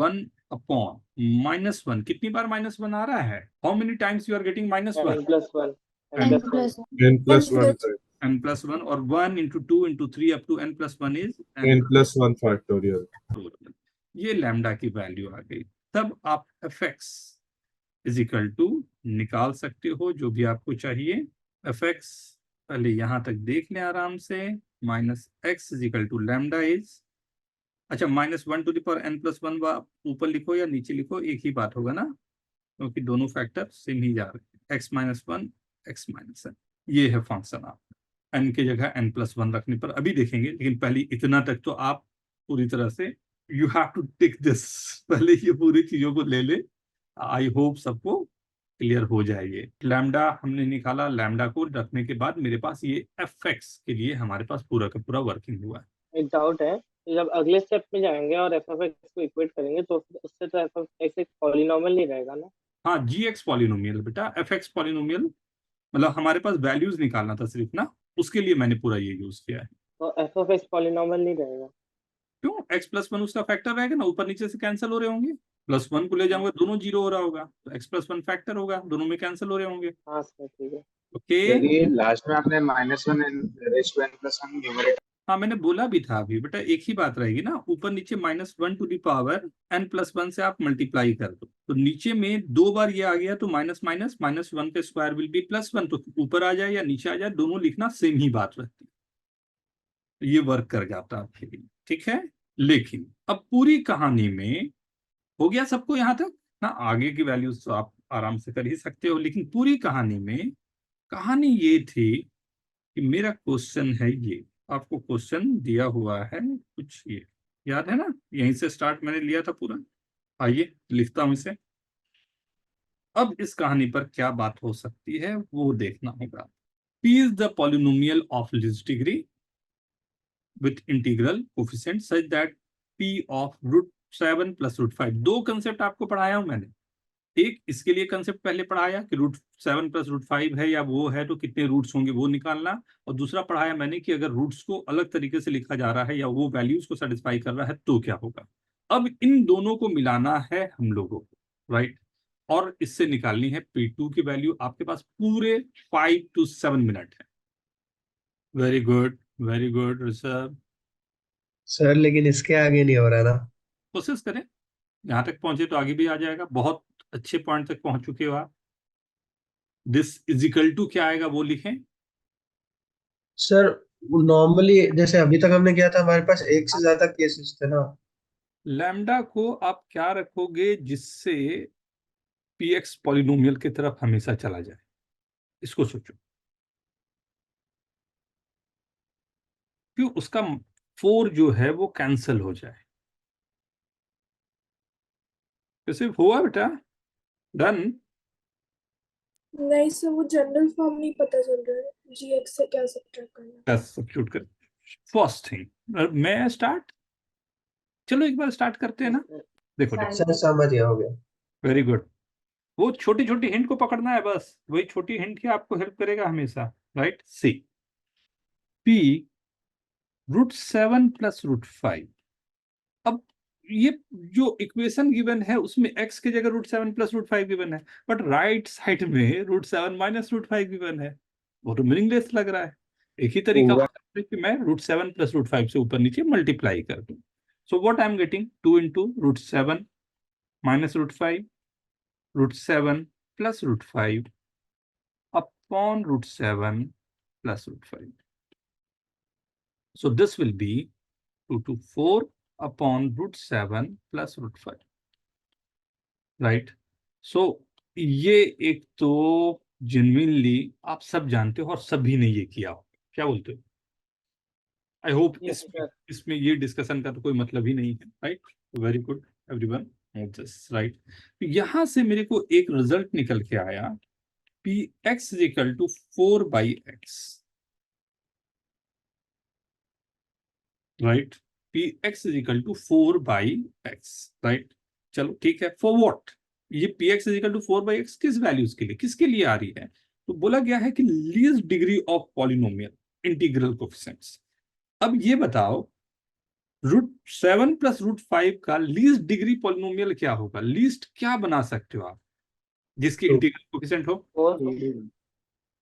1 upon -1। कितनी बार -1 आ रहा है? How many times you are getting -1? n+1 n n+1 plus one. n+1 n+1 और 1 into 2 into 3 up to n+1 is n+1 factorial. ये लैम्डा की वैल्यू आ गई। तब आप F x is equal to निकाल सकते हो जो भी आपको चाहिए। एफ एक्स पहले यहां तक देख लें आराम से, minus X is equal to lambda is, अच्छा -1 टू द पावर n+1 ऊपर लिखो या नीचे लिखो एक ही बात होगा ना, क्योंकि दोनों फैक्टर सेम ही जा रहे हैं। X minus one X minus N, ये है फंक्शन। आप n की जगह n+1 रखने पर अभी देखेंगे, लेकिन पहले इतना तक तो आप पूरी तरह से you have to take this, पहले ये पूरी चीजों को ले ले। आई होप सबको क्लियर हो जाए। ये लैम्डा हमने निकाला, लैम्डा को रखने के बाद मेरे पास ये एफ एक्स के लिए हमारे पास पूरा का पूरा वर्किंग हुआ है। एक डाउट है, जब अगले स्टेप में जाएंगे और f(x) को इक्वेट करेंगे तो फिर उससे तो f(x) एक पॉलिनॉमियल नहीं रहेगा ना। हाँ जी एक्स पॉलिनोमियल बेटा, एफ एक्स पॉलिनोमियल, मतलब हमारे पास वैल्यूज निकालना था सिर्फ ना, उसके लिए मैंने पूरा ये यूज किया है। तो f(x) पॉलिनॉमियल नहीं रहेगा। क्यों? x+1 उसका फैक्टर रहेगा ना, ऊपर नीचे से कैंसिल हो रहे होंगे, +1 को ले जाऊंगा दोनों जीरो हो रहा होगा, तो x+1 फैक्टर होगा, दोनों में कैंसिल हो रहे होंगे। हाँ सर ठीक है। ओके लास्ट में आपने -1 न्यूमरेटर। हाँ मैंने बोला भी था अभी बेटा, एक ही बात रहेगी ना, ऊपर नीचे -1 टू द पावर n+1 से आप मल्टीप्लाई कर दो, तो नीचे में 2 बार ये आ गया तो माइनस माइनस -1 का स्क्वायर विल बी +1, तो ऊपर आ जाए या नीचे आ जाए दोनों लिखना सेम ही बात रहती है, तो ये वर्क कर जाता है आपके लिए, ठीक है। लेकिन अब पूरी कहानी में हो गया सबको यहाँ तक ना, आगे की वैल्यूज तो आप आराम से कर ही सकते हो, लेकिन पूरी कहानी में कहानी ये थी कि मेरा क्वेश्चन है ये, आपको क्वेश्चन दिया हुआ है कुछ, ये याद है ना, यहीं से स्टार्ट मैंने लिया था पूरा। आइए लिखता हूं इसे। अब इस कहानी पर क्या बात हो सकती है वो देखना होगा। P is the polynomial of least degree with integral coefficient such that P of √7 plus √5। दो कंसेप्ट आपको पढ़ाया हूं मैंने, एक इसके लिए कंसेप्ट पहले पढ़ाया कि √7 प्लस √5 है या वो है तो कितने रूट्स होंगे वो निकालना, और दूसरा पढ़ाया मैंने कि अगर रूट्स को अलग तरीके से लिखा जा रहा है या वो वैल्यूज को सेटिस्फाई कर रहा है तो क्या होगा। अब इन दोनों को मिलाना है हम लोगों को, राइट, और इससे निकालनी है P2 की वैल्यू। आपके पास पूरे 5 to 7 मिनट है। वेरी गुड ऋषभ, सर लेकिन इसके आगे नहीं हो रहा ना। कोशिश करें, यहाँ तक पहुंचे तो आगे भी आ जाएगा। बहुत अच्छे पॉइंट तक पहुंच चुके हो आप। दिस इज इक्वल टू क्या आएगा वो लिखें। सर नॉर्मली जैसे अभी तक हमने किया था, हमारे पास एक से ज्यादा केसेस थे ना। लैम्डा को आप क्या रखोगे जिससे px पॉलिनोमियल की तरफ हमेशा चला जाए, इसको सोचो। क्यों? उसका 4 जो है वो कैंसिल हो जाए। तो सिर्फ हुआ बेटा, डन। नहीं सर, वो जनरल फॉर्म नहीं पता चल रहा है, GX से क्या सब्ट्रैक्ट करना। बस सब्स्टिट्यूट कर। फर्स्ट थिंग मैं स्टार्ट, चलो एक बार स्टार्ट करते हैं ना। देखो देखो, सर समझ गया, हो गया। Very good. वो छोटी छोटी हिंट को पकड़ना है, बस वही छोटी हिंट ही आपको हेल्प करेगा हमेशा, राइट। सी P √7 + √5। अब ये जो इक्वेशन गिवन है उसमें x की जगह √7 + √5 गिवन है, बट राइट साइड में √7 - √5 गिवन है। वो तो मीनिंगलेस लग रहा है। एक ही तरीका हो सकता है कि मैं √7 + √5 से ऊपर नीचे मल्टीप्लाई कर दूं। So what I am getting, 2 × √7 - √5 √7 + √5 upon √7 + √5. So this will be 2 to 4 upon √7 + √5, right? So ये एक तो जेन्युइनली आप सब जानते हो और सभी ने ये किया हो, क्या बोलते हो? I hope Yes, sir. इसमें ये डिस्कशन का तो कोई मतलब ही नहीं है, right? Very good everyone, this right. यहां से मेरे को एक रिजल्ट निकल के आया, Px = 4/x, right. Px = 4/x, right. चलो ठीक है, फॉर व्हाट? ये Px = 4/x किस वैल्यूज के लिए, किसके लिए आ रही है? तो बोला गया है कि least degree of polynomial integral coefficients. अब ये बताओ, √7 + √5 का लीस्ट डिग्री पॉलिनोमियल क्या होगा? लीस्ट क्या बना सकते हो आप जिसकी इंटीग्रल कोफिशिएंट हो? 4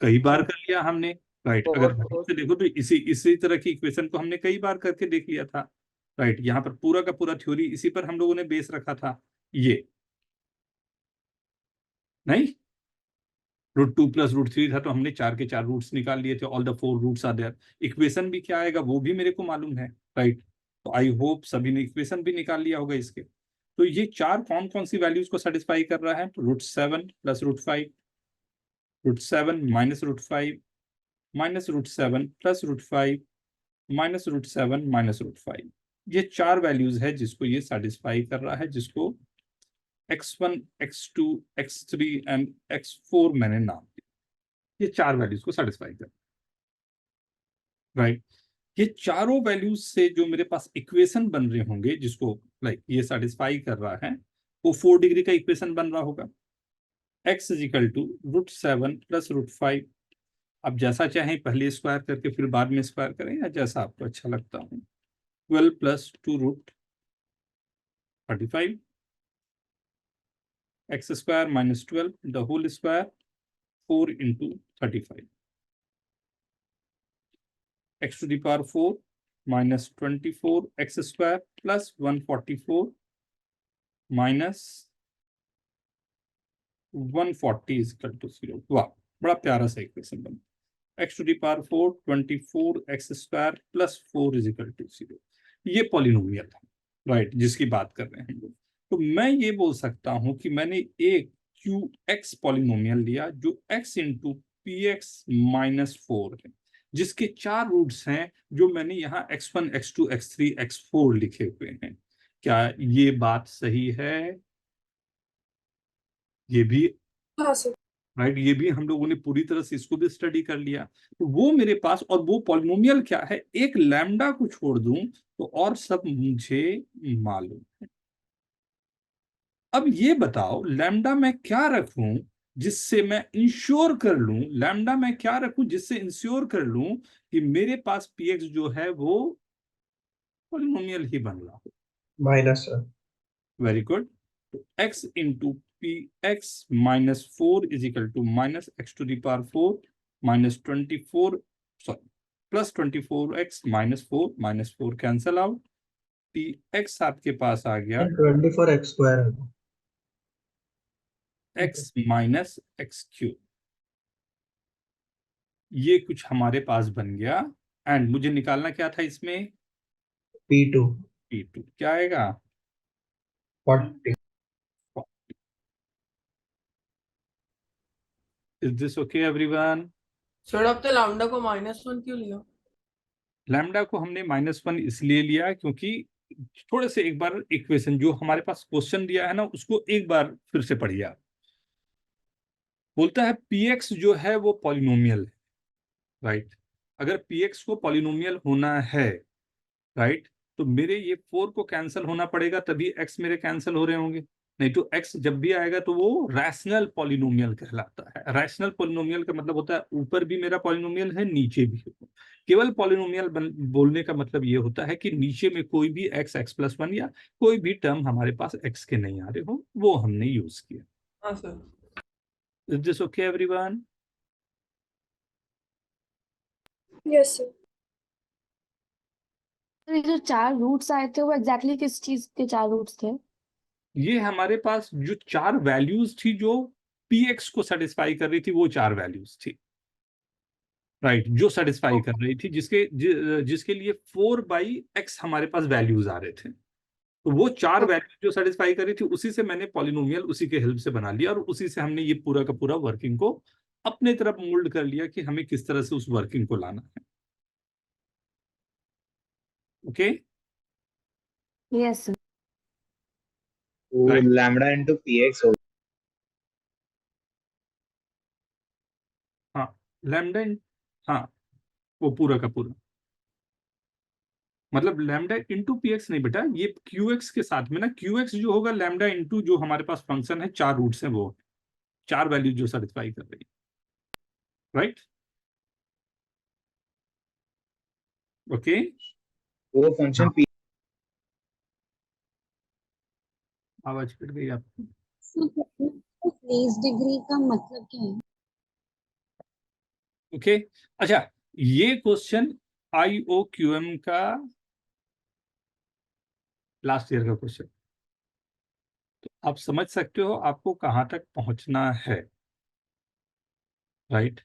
कई बार कर लिया हमने, राइट। अगर Four, ध्यान से देखो तो इसी तरह की इक्वेशन को हमने कई बार करके देख लिया था, राइट। यहाँ पर पूरा का पूरा थ्योरी इसी पर हम लोगों ने बेस रखा था। ये नहीं, √2 + √3 था तो हमने 4 के 4 रूट्स निकाल लिए थे, all the 4 roots are there. Equation भी क्या आएगा वो भी मेरे को मालूम है, राइट। तो आई होप सभी ने इक्वेशन भी निकाल लिया होगा इसके। तो ये चार कौन कौन सी वैल्यूज को सेटिस्फाई कर रहा है? तो √7 + √5, √7 - √5, -√7 + √5, -√7 - √5। ये चार वैल्यूज है जिसको ये सेटिस्फाई कर रहा है, जिसको x1, x2, x3 and x4 मैंने नाम दिया। ये चार वैल्यूज को सेटिस्फाई कर, राइट। ये चारों वैल्यूज से जो मेरे पास इक्वेशन बन रहे होंगे जिसको लाइक ये सेटिस्फाई कर रहा है, वो 4 डिग्री का इक्वेशन बन रहा होगा। x = √7 + √5। अब जैसा चाहें पहले स्क्वायर करके फिर बाद में स्क्वायर करें, या जैसा आपको अच्छा लगता हो। 12 + 2√35, x² - 12 the whole square, 4 × 35, x⁴ - 24 x² + 144 -140 = 0। वाह, बड़ा प्यारा सा इक्वेशन बना। x⁴ 24 x² + 4 = 0। ये पॉलिनोमियल था, राइट, जिसकी बात कर रहे हैं हम लोग। तो मैं ये बोल सकता हूं कि मैंने एक QX पॉलिनोमियल लिया जो x × Px - 4 है, जिसके चार रूट्स हैं जो मैंने यहाँ x1, x2, x3, x4 लिखे हुए हैं। क्या ये बात सही है? ये भी हाँ सर। राइट, ये भी हम लोगों ने पूरी तरह से इसको भी स्टडी कर लिया। तो वो मेरे पास, और वो पॉलिनोमियल क्या है, एक लैम्डा को छोड़ दूं तो और सब मुझे मालूम है। अब ये बताओ, लैम्डा मैं क्या रखूं जिससे मैं इंश्योर कर लूं, लैम्डा मैं क्या रखूं जिससे इंश्योर कर लूं कि मेरे पास Px जो है वो पॉलिनोमियल ही बन रहा हो। Minus sir. Very good. तो x × Px - 4 = -x⁴ -24, sorry, +24x - 4 -4 cancel out. Px आपके पास आ गया 24x² है। x - x³। ये कुछ हमारे पास बन गया, एंड मुझे निकालना क्या था इसमें? P2 P2 क्या आएगा? 40। Is this okay everyone? Sir आपने लैम्डा को -1 क्यों लिया? लैम्डा को हमने -1 इसलिए लिया क्योंकि थोड़े से एक बार इक्वेशन जो हमारे पास क्वेश्चन दिया है ना, उसको एक बार फिर से पढ़िए आप। बोलता है px जो है वो पॉलिनोमियल है, राइट। अगर px को पॉलिनोमियल होना है, राइट, तो मेरे ये 4 को कैंसिल होना पड़ेगा, तभी x मेरे कैंसिल हो रहे होंगे। नहीं तो x जब भी आएगा तो वो रैशनल पॉलिनोमियल कहलाता है। रैशनल पॉलिनोमियल का मतलब होता है ऊपर भी मेरा पॉलिनोमियल है, नीचे भी। केवल पॉलिनोमियल बोलने का मतलब ये होता है कि नीचे में कोई भी x+1 या कोई भी टर्म हमारे पास x के नहीं आ रहे हो, वो हमने यूज किया। हाँ sir. Is this okay everyone? Yes sir. तो ये जो 4 रूट्स आए थे वो एग्जैक्टली किस चीज के 4 रूट्स थे? ये हमारे पास जो 4 वैल्यूज थी जो px को सेटिस्फाई कर रही थी, वो 4 वैल्यूज थी, राइट, जो सेटिस्फाई कर रही थी, जिसके लिए 4/x हमारे पास वैल्यूज आ रहे थे। तो वो 4 वैल्यूज जो सेटिस्फाई कर रही थी, उसी से मैंने पॉलिनोमियल उसी के हेल्प से बना लिया, और उसी से हमने ये पूरा का पूरा वर्किंग को अपने तरफ मोल्ड कर लिया कि हमें किस तरह से उस वर्किंग को लाना है। Okay, yes sir. तो Right. Lambda into P x हो हाँ, लैम्डा, हाँ, वो पूरा का पूरा, मतलब लैम्डा इंटू px नहीं बेटा, ये qx के साथ में ना, qx जो होगा लैम्डा इंटू जो हमारे पास फंक्शन है, 4 रूट्स हैं, वो 4 वैल्यू जो सेटिस्फाई कर रही है, राइट। ओके, वो फंक्शन पी आवाज कट गई आपकी। प्लेस डिग्री का मतलब क्या है? ओके, अच्छा, ये क्वेश्चन IOQM का लास्ट ईयर का क्वेश्चन, तो आप समझ सकते हो आपको कहां तक पहुंचना है, राइट।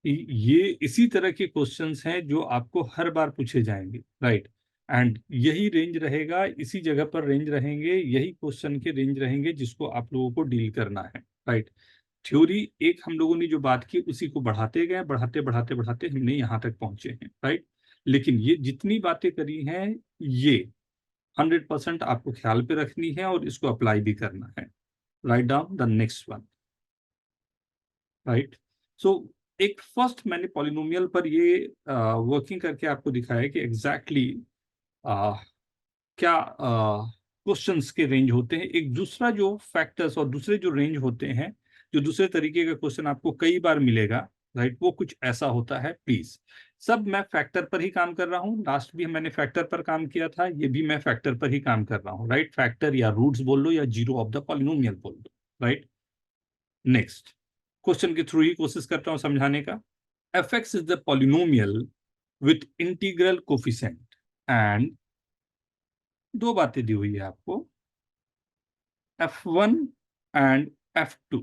ये इसी तरह के क्वेश्चंस हैं जो आपको हर बार पूछे जाएंगे, राइट, एंड यही रेंज रहेगा, इसी जगह पर रेंज रहेंगे, यही क्वेश्चन के रेंज रहेंगे जिसको आप लोगों को डील करना है, राइट। थ्योरी एक हम लोगों ने जो बात की उसी को बढ़ाते गए, बढ़ाते बढ़ाते बढ़ाते हमने यहाँ तक पहुंचे हैं, राइट। लेकिन ये जितनी बातें करी हैं, ये 100% आपको ख्याल पे रखनी है और इसको अप्लाई भी करना है। Right down the next one, right. So एक फर्स्ट मैंने पॉलिनोमियल पर ये वर्किंग करके आपको दिखाया कि एग्जैक्टली क्या क्वेश्चंस के रेंज होते हैं। एक दूसरा जो फैक्टर्स और दूसरे जो रेंज होते हैं, जो दूसरे तरीके का क्वेश्चन आपको कई बार मिलेगा, राइट, वो कुछ ऐसा होता है। प्लीज, सब मैं फैक्टर पर ही काम कर रहा हूँ, लास्ट भी मैंने फैक्टर पर काम किया था, ये भी मैं फैक्टर पर ही काम कर रहा हूँ, राइट। फैक्टर या रूट्स बोल लो या जीरो ऑफ द पॉलिनोमियल बोल दो, राइट। नेक्स्ट क्वेश्चन के थ्रू ही कोशिश करता हूं समझाने का। fx is the polynomial with integral coefficient, and दो बातें दी हुई है आपको, f1 and f2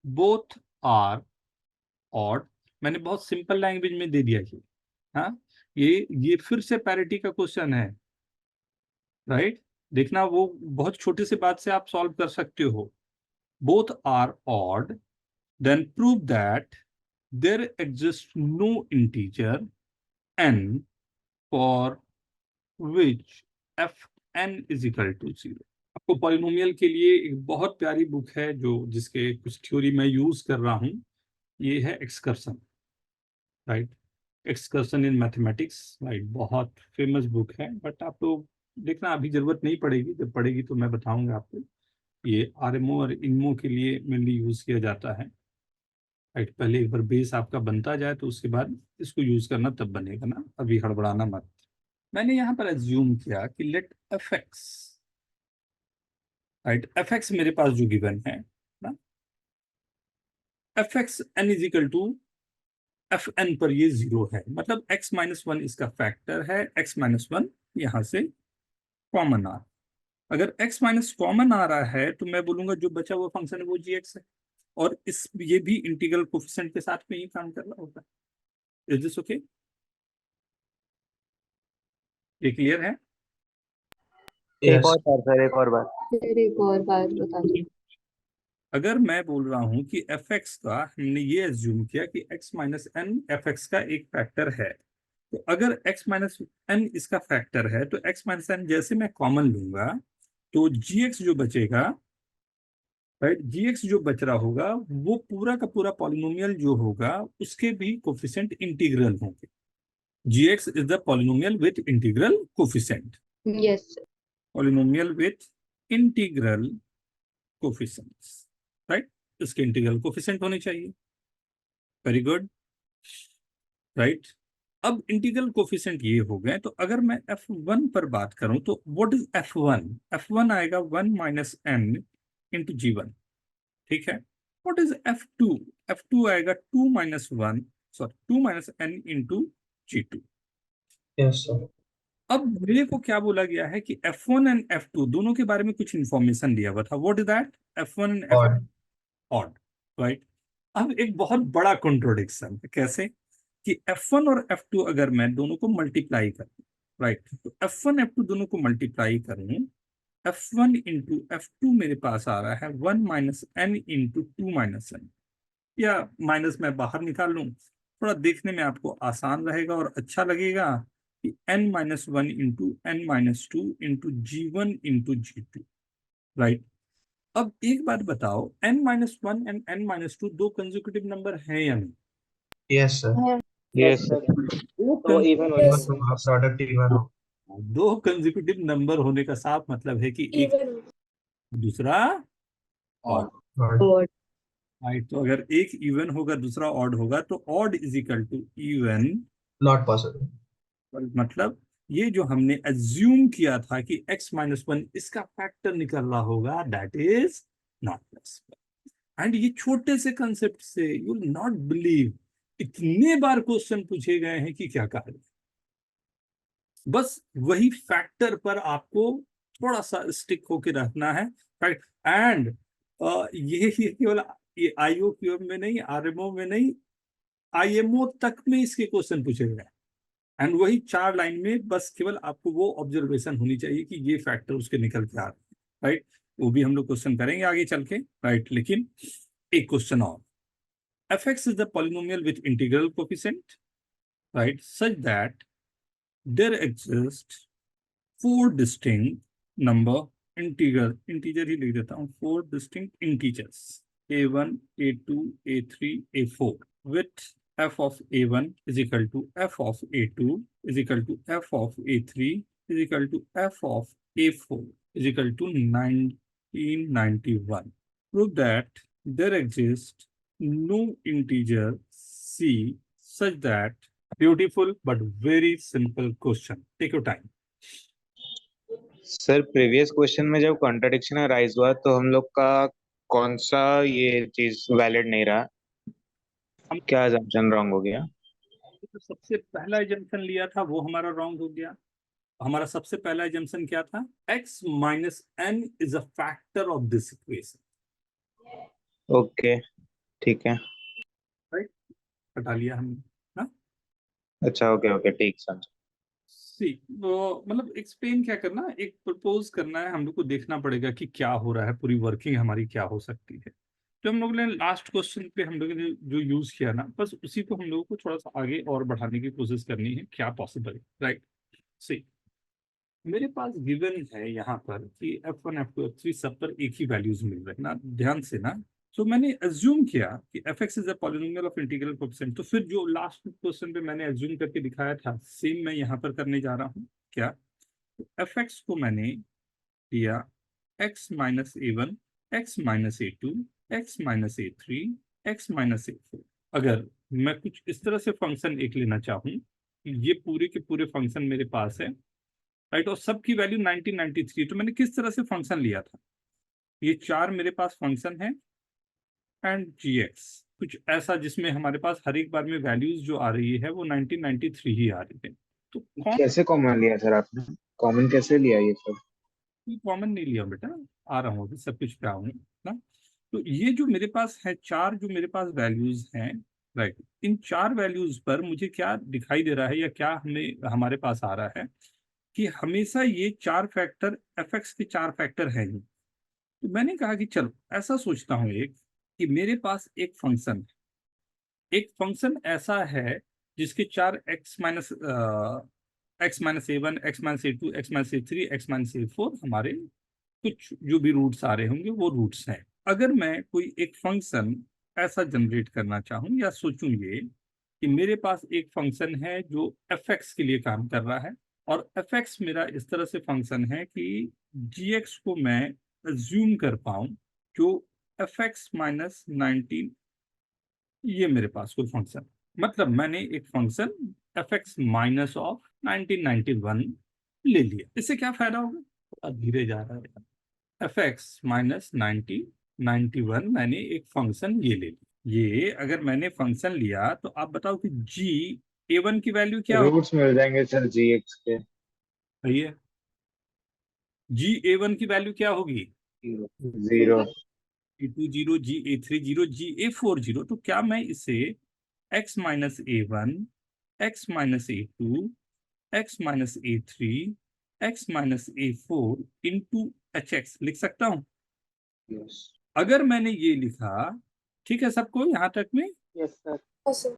both are odd. मैंने बहुत सिंपल लैंग्वेज में दे दिया ये, हाँ, ये फिर से पैरिटी का क्वेश्चन है, राइट। देखना, वो बहुत छोटी सी बात से आप सॉल्व कर सकते हो। Both are odd, then prove that there exists no integer n for which fn is equal to 0। आपको पॉलिनोमियल के लिए एक बहुत प्यारी बुक है जो जिसके कुछ थ्योरी मैं यूज कर रहा हूं, ये है excursion, right, excursion in mathematics, right. बहुत फेमस बुक है, बट आप लोग देखना, अभी जरूरत नहीं पड़ेगी, जब पड़ेगी तो मैं बताऊंगा आपको। ये आरएमओ और इनमो के लिए मेनली यूज किया जाता है, राइट। पहले एक बार बेस आपका बनता जाए तो उसके बाद इसको यूज करना तब बनेगा ना, अभी हड़बड़ाना मत। मैंने यहाँ पर एज्यूम किया कि लेट fx, राइट, fx मेरे पास जो गिवन है ना, fx n is equal to fn पर ये 0 है, मतलब x-1 इसका फैक्टर है, x-1 यहाँ से कॉमन आ, अगर x- कॉमन आ रहा है तो मैं बोलूंगा जो बचा हुआ फंक्शन है वो gx है, और इस ये भी इंटीग्रल कोफिशिएंट के साथ में ही काम कर रहा होता है। Is this okay? ये क्लियर है? एक और बार सर, एक और बार। फिर एक और बार बता दो। अगर मैं बोल रहा हूं कि fx का, हमने ये एज्यूम किया कि x-n fx का एक फैक्टर है, तो अगर x-n इसका फैक्टर है तो x-n जैसे मैं कॉमन लूंगा तो gx जो बचेगा राइट। जीएक्स जो बच रहा होगा वो पूरा का पूरा पॉलिनोमियल जो होगा उसके भी कोफिशिएंट इंटीग्रल होंगे। GX is the polynomial with integral coefficient, yes polynomial with integral coefficients, right. इसके इंटीग्रल कोफिशिएंट होने चाहिए। Very good, right. अब इंटीग्रल कोफिशिएंट ये हो गए, तो अगर मैं f1 पर बात करूं तो व्हाट इज f1? f1 आएगा 1 माइनस n इंटू g1, ठीक है। What is f2? f2 आएगा 2 minus 1 sorry 2 minus n into g2। Yes sir. अब मेरे को क्या बोला गया है कि f1 एंड f2 दोनों के बारे में कुछ इंफॉर्मेशन दिया हुआ था। What is that? f1 and f2 और ऑड, राइट। अब एक बहुत बड़ा कॉन्ट्रोडिक्शन है। कैसे कि f1 और f2 अगर मैं दोनों को मल्टीप्लाई करूं, राइट, तो f1 f2 दोनों को मल्टीप्लाई करूं, f1 इंटू f2 मेरे पास आ रहा है 1 minus n into 2 minus n, या माइनस मैं बाहर निकाल लूं, थोड़ा देखने में आपको आसान रहेगा और अच्छा लगेगा कि n minus 1 into n minus 2 into g1 into g2, right. अब एक बात बताओ, n minus 1 and n minus 2 दो कंसेक्यूटिव नंबर हैं या नहीं? Yes sir. यस सर, दो तो इवन हो Yes, जाएगा। sir. प्रोडक्ट इवन हो। दो कंसेक्यूटिव नंबर होने का साफ मतलब है कि एक Even. दूसरा ऑड, और राइट। तो अगर एक इवन होगा दूसरा ऑड होगा तो odd is equal to even, not possible. मतलब ये जो हमने एज्यूम किया था कि x माइनस 1 इसका फैक्टर निकल रहा होगा, that is not possible. And ये छोटे से कंसेप्ट से यू विल नॉट बिलीव इतने बार क्वेश्चन पूछे गए हैं कि क्या कहा जाए। बस वही फैक्टर पर आपको थोड़ा सा स्टिक होके रखना है, राइट। एंड ये केवल ये आईओ क्यूएम में नहीं, आरएमओ में नहीं, आईएमओ तक में इसके क्वेश्चन पूछे गए। एंड वही 4 लाइन में बस केवल आपको वो ऑब्जर्वेशन होनी चाहिए कि ये फैक्टर उसके निकल के आ रहे हैं, राइट। वो भी हम लोग क्वेश्चन करेंगे आगे चल के, राइट। लेकिन एक क्वेश्चन और, fx is the polynomial with integral coefficient, right, such that there exist 4 distinct number integer ही लिख देता हूँ, 4 distinct integers a1 a2 a3 a4 with f of a1 is equal to f of a2 is equal to f of a3 is equal to f of a4 is equal to 1991. Prove that there exists no integer c such that, beautiful but very simple question, take your time. Sir previous question में जब कॉन्ट्रडिक्शन अराइज हुआ तो हम लोग का कौन सा ये चीज वैलिड नहीं रहा? क्या assumption रॉन्ग हो गया? तो सबसे पहला एजम्पशन लिया था वो हमारा रॉन्ग हो गया। हमारा सबसे पहला एजम्पशन क्या था? x minus n is a factor of this equation. Okay, ठीक है। राइट, हटा लिया हमने ना। अच्छा, ओके ओके, ठीक समझ। सी तो मतलब एक्सप्लेन क्या करना, एक प्रपोज करना है, हम लोग को देखना पड़ेगा कि क्या हो रहा है, पूरी वर्किंग हमारी क्या हो सकती है। जो हम लोग ने लास्ट क्वेश्चन पे हम लोगों ने जो यूज किया ना, बस उसी को हम लोगों को थोड़ा सा आगे और बढ़ाने की कोशिश करनी है, क्या पॉसिबल है, राइट। सी मेरे पास गिवन है यहाँ पर कि f1 f2 f3 सब पर एक ही वैल्यूज मिल रहे हैं ना, ध्यान से ना। तो मैंने अज्यूम किया कि fx is a polynomial of integral coefficient, तो फिर जो लास्ट क्वेश्चन पे मैंने अज्यूम करके दिखाया था सेम मैं यहाँ पर करने जा रहा हूँ। क्या? तो fx को मैंने दिया x minus a1 x minus a2 x minus a3 x minus a4। अगर मैं कुछ इस तरह से फंक्शन एक लेना चाहूँ, ये पूरे के पूरे फंक्शन मेरे पास है, राइट, और सबकी वैल्यू 1993, तो मैंने किस तरह से फंक्शन लिया था? ये 4 मेरे पास फंक्शन है एंड gx कुछ ऐसा जिसमें हमारे पास हर एक बार में वैल्यूज जो आ रही है वो 1993 ही आ रही है। तो कैसे कॉमन लिया सर आपने? कॉमन कैसे लिया ये सब? कॉमन नहीं लिया बेटा, आ रहा हूँ अभी सब कुछ पे आऊंगा ना। तो ये जो मेरे पास है 4 जो मेरे पास वैल्यूज हैं, राइट, इन 4 वैल्यूज पर मुझे क्या दिखाई दे रहा है या क्या हमें हमारे पास आ रहा है कि हमेशा ये 4 फैक्टर fx के 4 फैक्टर हैं ही। तो मैंने कहा कि चलो ऐसा सोचता हूँ एक कि मेरे पास एक फंक्शन ऐसा है जिसके 4 x minus a1 x minus a2 x minus a3 x minus a4 हमारे कुछ जो भी रूट्स आ रहे होंगे वो रूट्स हैं, अगर मैं कोई एक फंक्शन ऐसा जनरेट करना चाहूँ या सोचूं ये कि मेरे पास एक फंक्शन है जो fx के लिए काम कर रहा है और fx मेरा इस तरह से फंक्शन है कि gx को मैं अज्यूम कर पाऊं जो fx माइनस 19, ये मेरे पास कोई फंक्शन, मतलब मैंने एक फंक्शन fx माइनस ऑफ 1991 ले लिया। इससे क्या फायदा होगा, थोड़ा धीरे जा रहा है। fx माइनस 1991 मैंने एक फंक्शन ये ले लिया। ये अगर मैंने फंक्शन लिया तो आप बताओ कि g a1 की वैल्यू क्या होगी? रूट्स मिल जाएंगे सर gx के। सही है। g a1 की वैल्यू क्या होगी? 0। g2 0, g a3 0, g a4 0। तो क्या मैं इसे x minus a1, x minus a2, x minus a3, x minus a4 into hx लिख सकता हूँ? अगर मैंने ये लिखा, ठीक है सबको यहाँ तक में? Yes sir. ऐसे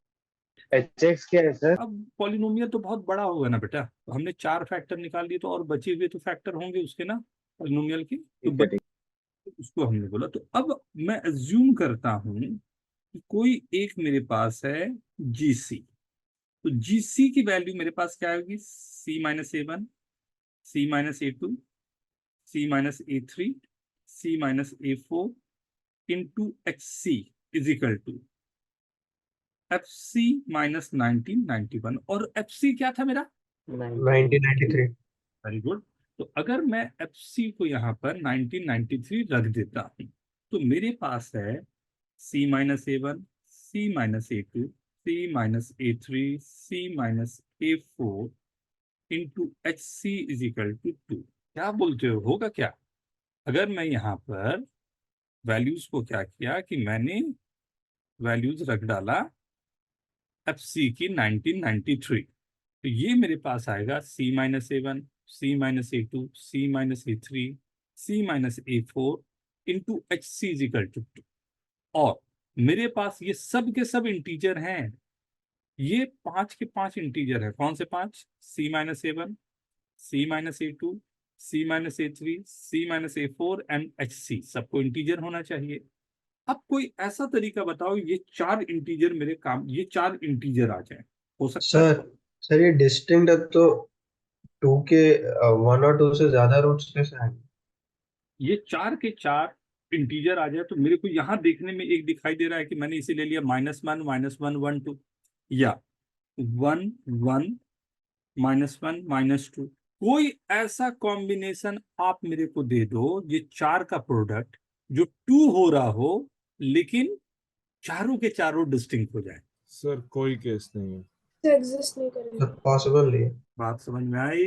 hx क्या है सर? अब पॉलिनोमियल तो बहुत बड़ा होगा ना बेटा, तो हमने 4 फैक्टर निकाल लिए, तो और बचे हुए तो फैक्टर होंगे उसके ना पॉलिनोमियल के, तो उसको हमने बोला। तो अब मैं अज्यूम करता हूं कि कोई एक मेरे पास है जीसी, तो जीसी की वैल्यू मेरे पास क्या होगी? सी minus A1, C minus A2, C minus A3, C minus A4 into H C is equal to F C minus 1991। और एफ सी क्या था मेरा? 1993। Very good. तो अगर मैं एफ सी को यहाँ पर 1993 रख देता हूँ तो मेरे पास है सी minus A1, C minus A2, C minus A3, C minus A4 into H C is equal to 2। क्या बोलते हो, होगा क्या? अगर मैं यहाँ पर वैल्यूज को क्या किया कि मैंने वैल्यूज रख डाला एफ सी की 1993, तो ये मेरे पास आएगा सी minus A1, C minus A2, C minus A3, C minus A4 into H C is equal to 2। और मेरे पास ये सब के सब इंटीजर हैं, ये 5 के 5 इंटीजर है। कौन से 5? सी minus A1, C minus A2, C minus A3, C minus A4 and H C, सबको इंटीजर होना चाहिए। अब कोई ऐसा तरीका बताओ ये 4 इंटीजर मेरे काम, ये 4 इंटीजर आ जाए, हो सकता है? सर ये डिस्टिंक्ट है तो 2 के 1 और 2 से ज्यादा रूट्स कैसे आएंगे? ये 4 के 4 इंटीजर आ जाए तो मेरे को यहाँ देखने में एक दिखाई दे रहा है कि मैंने इसे ले लिया -1 -1 1 2, या 1 1 -1 -2। कोई ऐसा कॉम्बिनेशन आप मेरे को दे दो ये 4 का प्रोडक्ट जो 2 हो रहा हो लेकिन चारों के चारों डिस्टिंक्ट हो जाए। सर कोई केस नहीं है। एग्जिस्ट नहीं करेगा। पॉसिबल नहीं है। बात समझ में आई?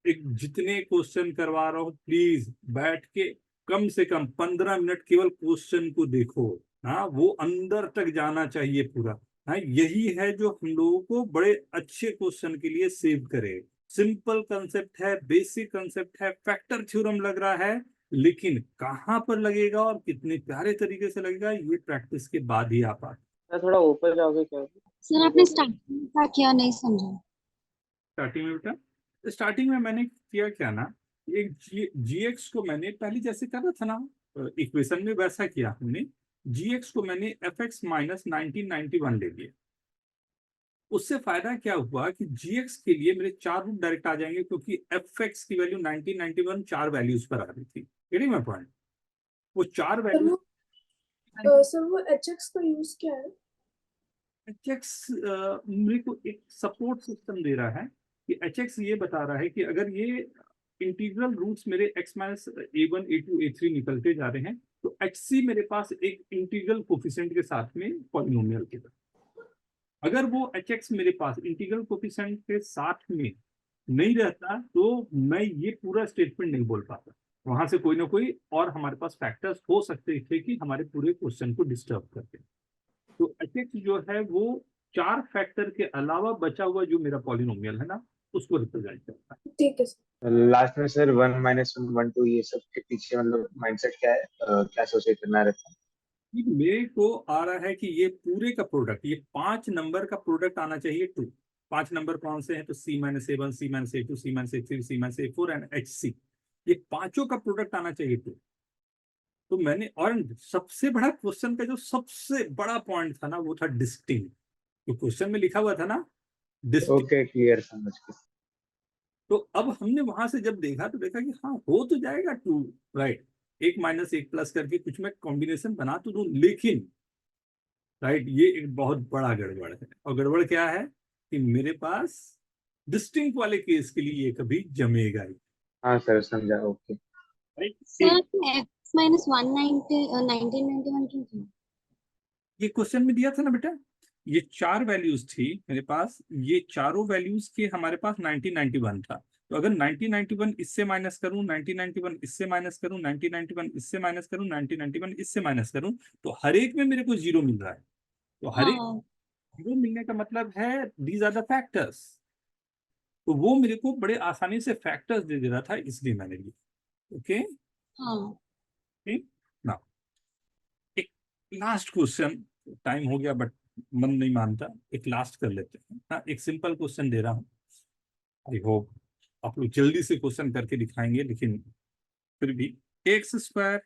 एक जितने क्वेश्चन करवा रहा हूँ प्लीज बैठ के कम से कम 15 मिनट केवल क्वेश्चन को देखो। हाँ, वो अंदर तक जाना चाहिए पूरा। हाँ, यही है जो हम लोगों को बड़े अच्छे क्वेश्चन के लिए सेव करे। सिंपल कंसेप्ट है, बेसिक कंसेप्ट है, फैक्टर थ्योरम लग रहा है, लेकिन कहाँ पर लगेगा और कितने प्यारे तरीके से लगेगा ये प्रैक्टिस के बाद ही आ पाए। सर थोड़ा ऊपर जाओगे क्या? सर आपने स्टार्टिंग में था क्या, नहीं समझा? स्टार्टिंग में बेटा, स्टार्टिंग में मैंने किया क्या ना, एक जीएक्स को मैंने पहले जैसे करा था ना इक्वेशन में, वैसा किया हमने। जीएक्स को मैंने एफ एक्स माइनस 1991 ले लिया। उससे फायदा क्या हुआ कि जीएक्स के लिए मेरे 4 रूट डायरेक्ट आ जाएंगे, क्योंकि एफ एक्स की वैल्यू 1991 4 वैल्यूज पर आ रही थी। Getting my point? वो 4 वैल्यू। सर वो एचएक्स का यूज क्या है? एचएक्स मेरे को एक सपोर्ट सिस्टम दे रहा है कि एचएक्स ये बता रहा है कि अगर ये इंटीग्रल रूट्स मेरे x minus a1 a2 a3 निकलते जा रहे हैं तो hc मेरे पास एक इंटीग्रल कोफिशिएंट के साथ में पॉलिनोमियल के साथ, अगर वो hx मेरे पास इंटीग्रल कोफिशिएंट के साथ में नहीं रहता तो मैं ये पूरा स्टेटमेंट नहीं बोल पाता। वहां से कोई ना कोई और हमारे पास फैक्टर्स हो सकते थे कि हमारे पूरे क्वेश्चन को डिस्टर्ब करते। तो hx जो है वो 4 फैक्टर के अलावा बचा हुआ जो मेरा पॉलिनोमियल है ना उसको रिप्रेजेंट करता है। ठीक है सर। लास्ट में सर 1 -1 1 2 ये सब के पीछे मतलब माइंडसेट क्या है, क्या सोचे करना रहता है? मेरे को आ रहा है कि ये पूरे का प्रोडक्ट, ये 5 नंबर का प्रोडक्ट आना चाहिए 2। 5 नंबर कौन से हैं? तो सी minus A1, C minus A2, C minus A3, C minus A4 and H C, ये पांचों का प्रोडक्ट आना चाहिए 2। तो मैंने, और सबसे बड़ा क्वेश्चन का जो सबसे बड़ा पॉइंट था ना, वो था डिस्टिंक्ट। तो क्वेश्चन में लिखा हुआ था ना डिस्टिंक्ट। ओके, क्लियर, समझ गया। तो अब हमने वहां से जब देखा तो देखा कि हाँ हो तो जाएगा 2, राइट, 1 माइनस 1 प्लस करके कुछ मैं कॉम्बिनेशन बना तो दूं, लेकिन राइट ये एक बहुत बड़ा गड़बड़ है। और गड़बड़ क्या है कि मेरे पास डिस्टिंक्ट वाले केस के लिए ये कभी जमेगा ही, हाँ सर, समझा, okay. Right. Sir x minus 1991 क्यों था? ये क्वेश्चन में दिया था ना बेटा, ये 4 वैल्यूज थी मेरे पास, ये चारों वैल्यूज के हमारे पास 1991 था। तो अगर 1991 इससे माइनस करूं, 1991 इससे माइनस करूं, 1991 इससे माइनस करूं, 1991 इससे माइनस करूं, तो हर एक में मेरे को 0 मिल रहा है। तो हर एक हाँ 0 मिलने का मतलब है दीज आर द फैक्टर्स। तो वो मेरे को बड़े आसानी से फैक्टर्स दे रहा था, इसलिए मैंने लिया। ओके, हाँ ठीक ना। एक लास्ट क्वेश्चन, टाइम हो गया बट मन नहीं मानता, एक लास्ट कर लेते हैं। हाँ, एक सिंपल क्वेश्चन दे रहा हूँ, आई होप आप लोग जल्दी से क्वेश्चन करके दिखाएंगे, लेकिन फिर भी x square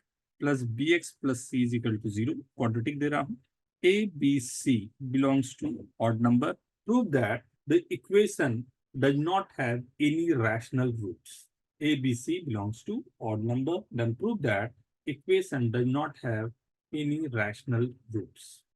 plus B x plus C is equal to 0 quadratic दे रहा हूँ। A B C belongs to odd number, prove that the equation does not have any rational roots. A, B, C belongs to odd number. Then prove that equation does not have any rational roots.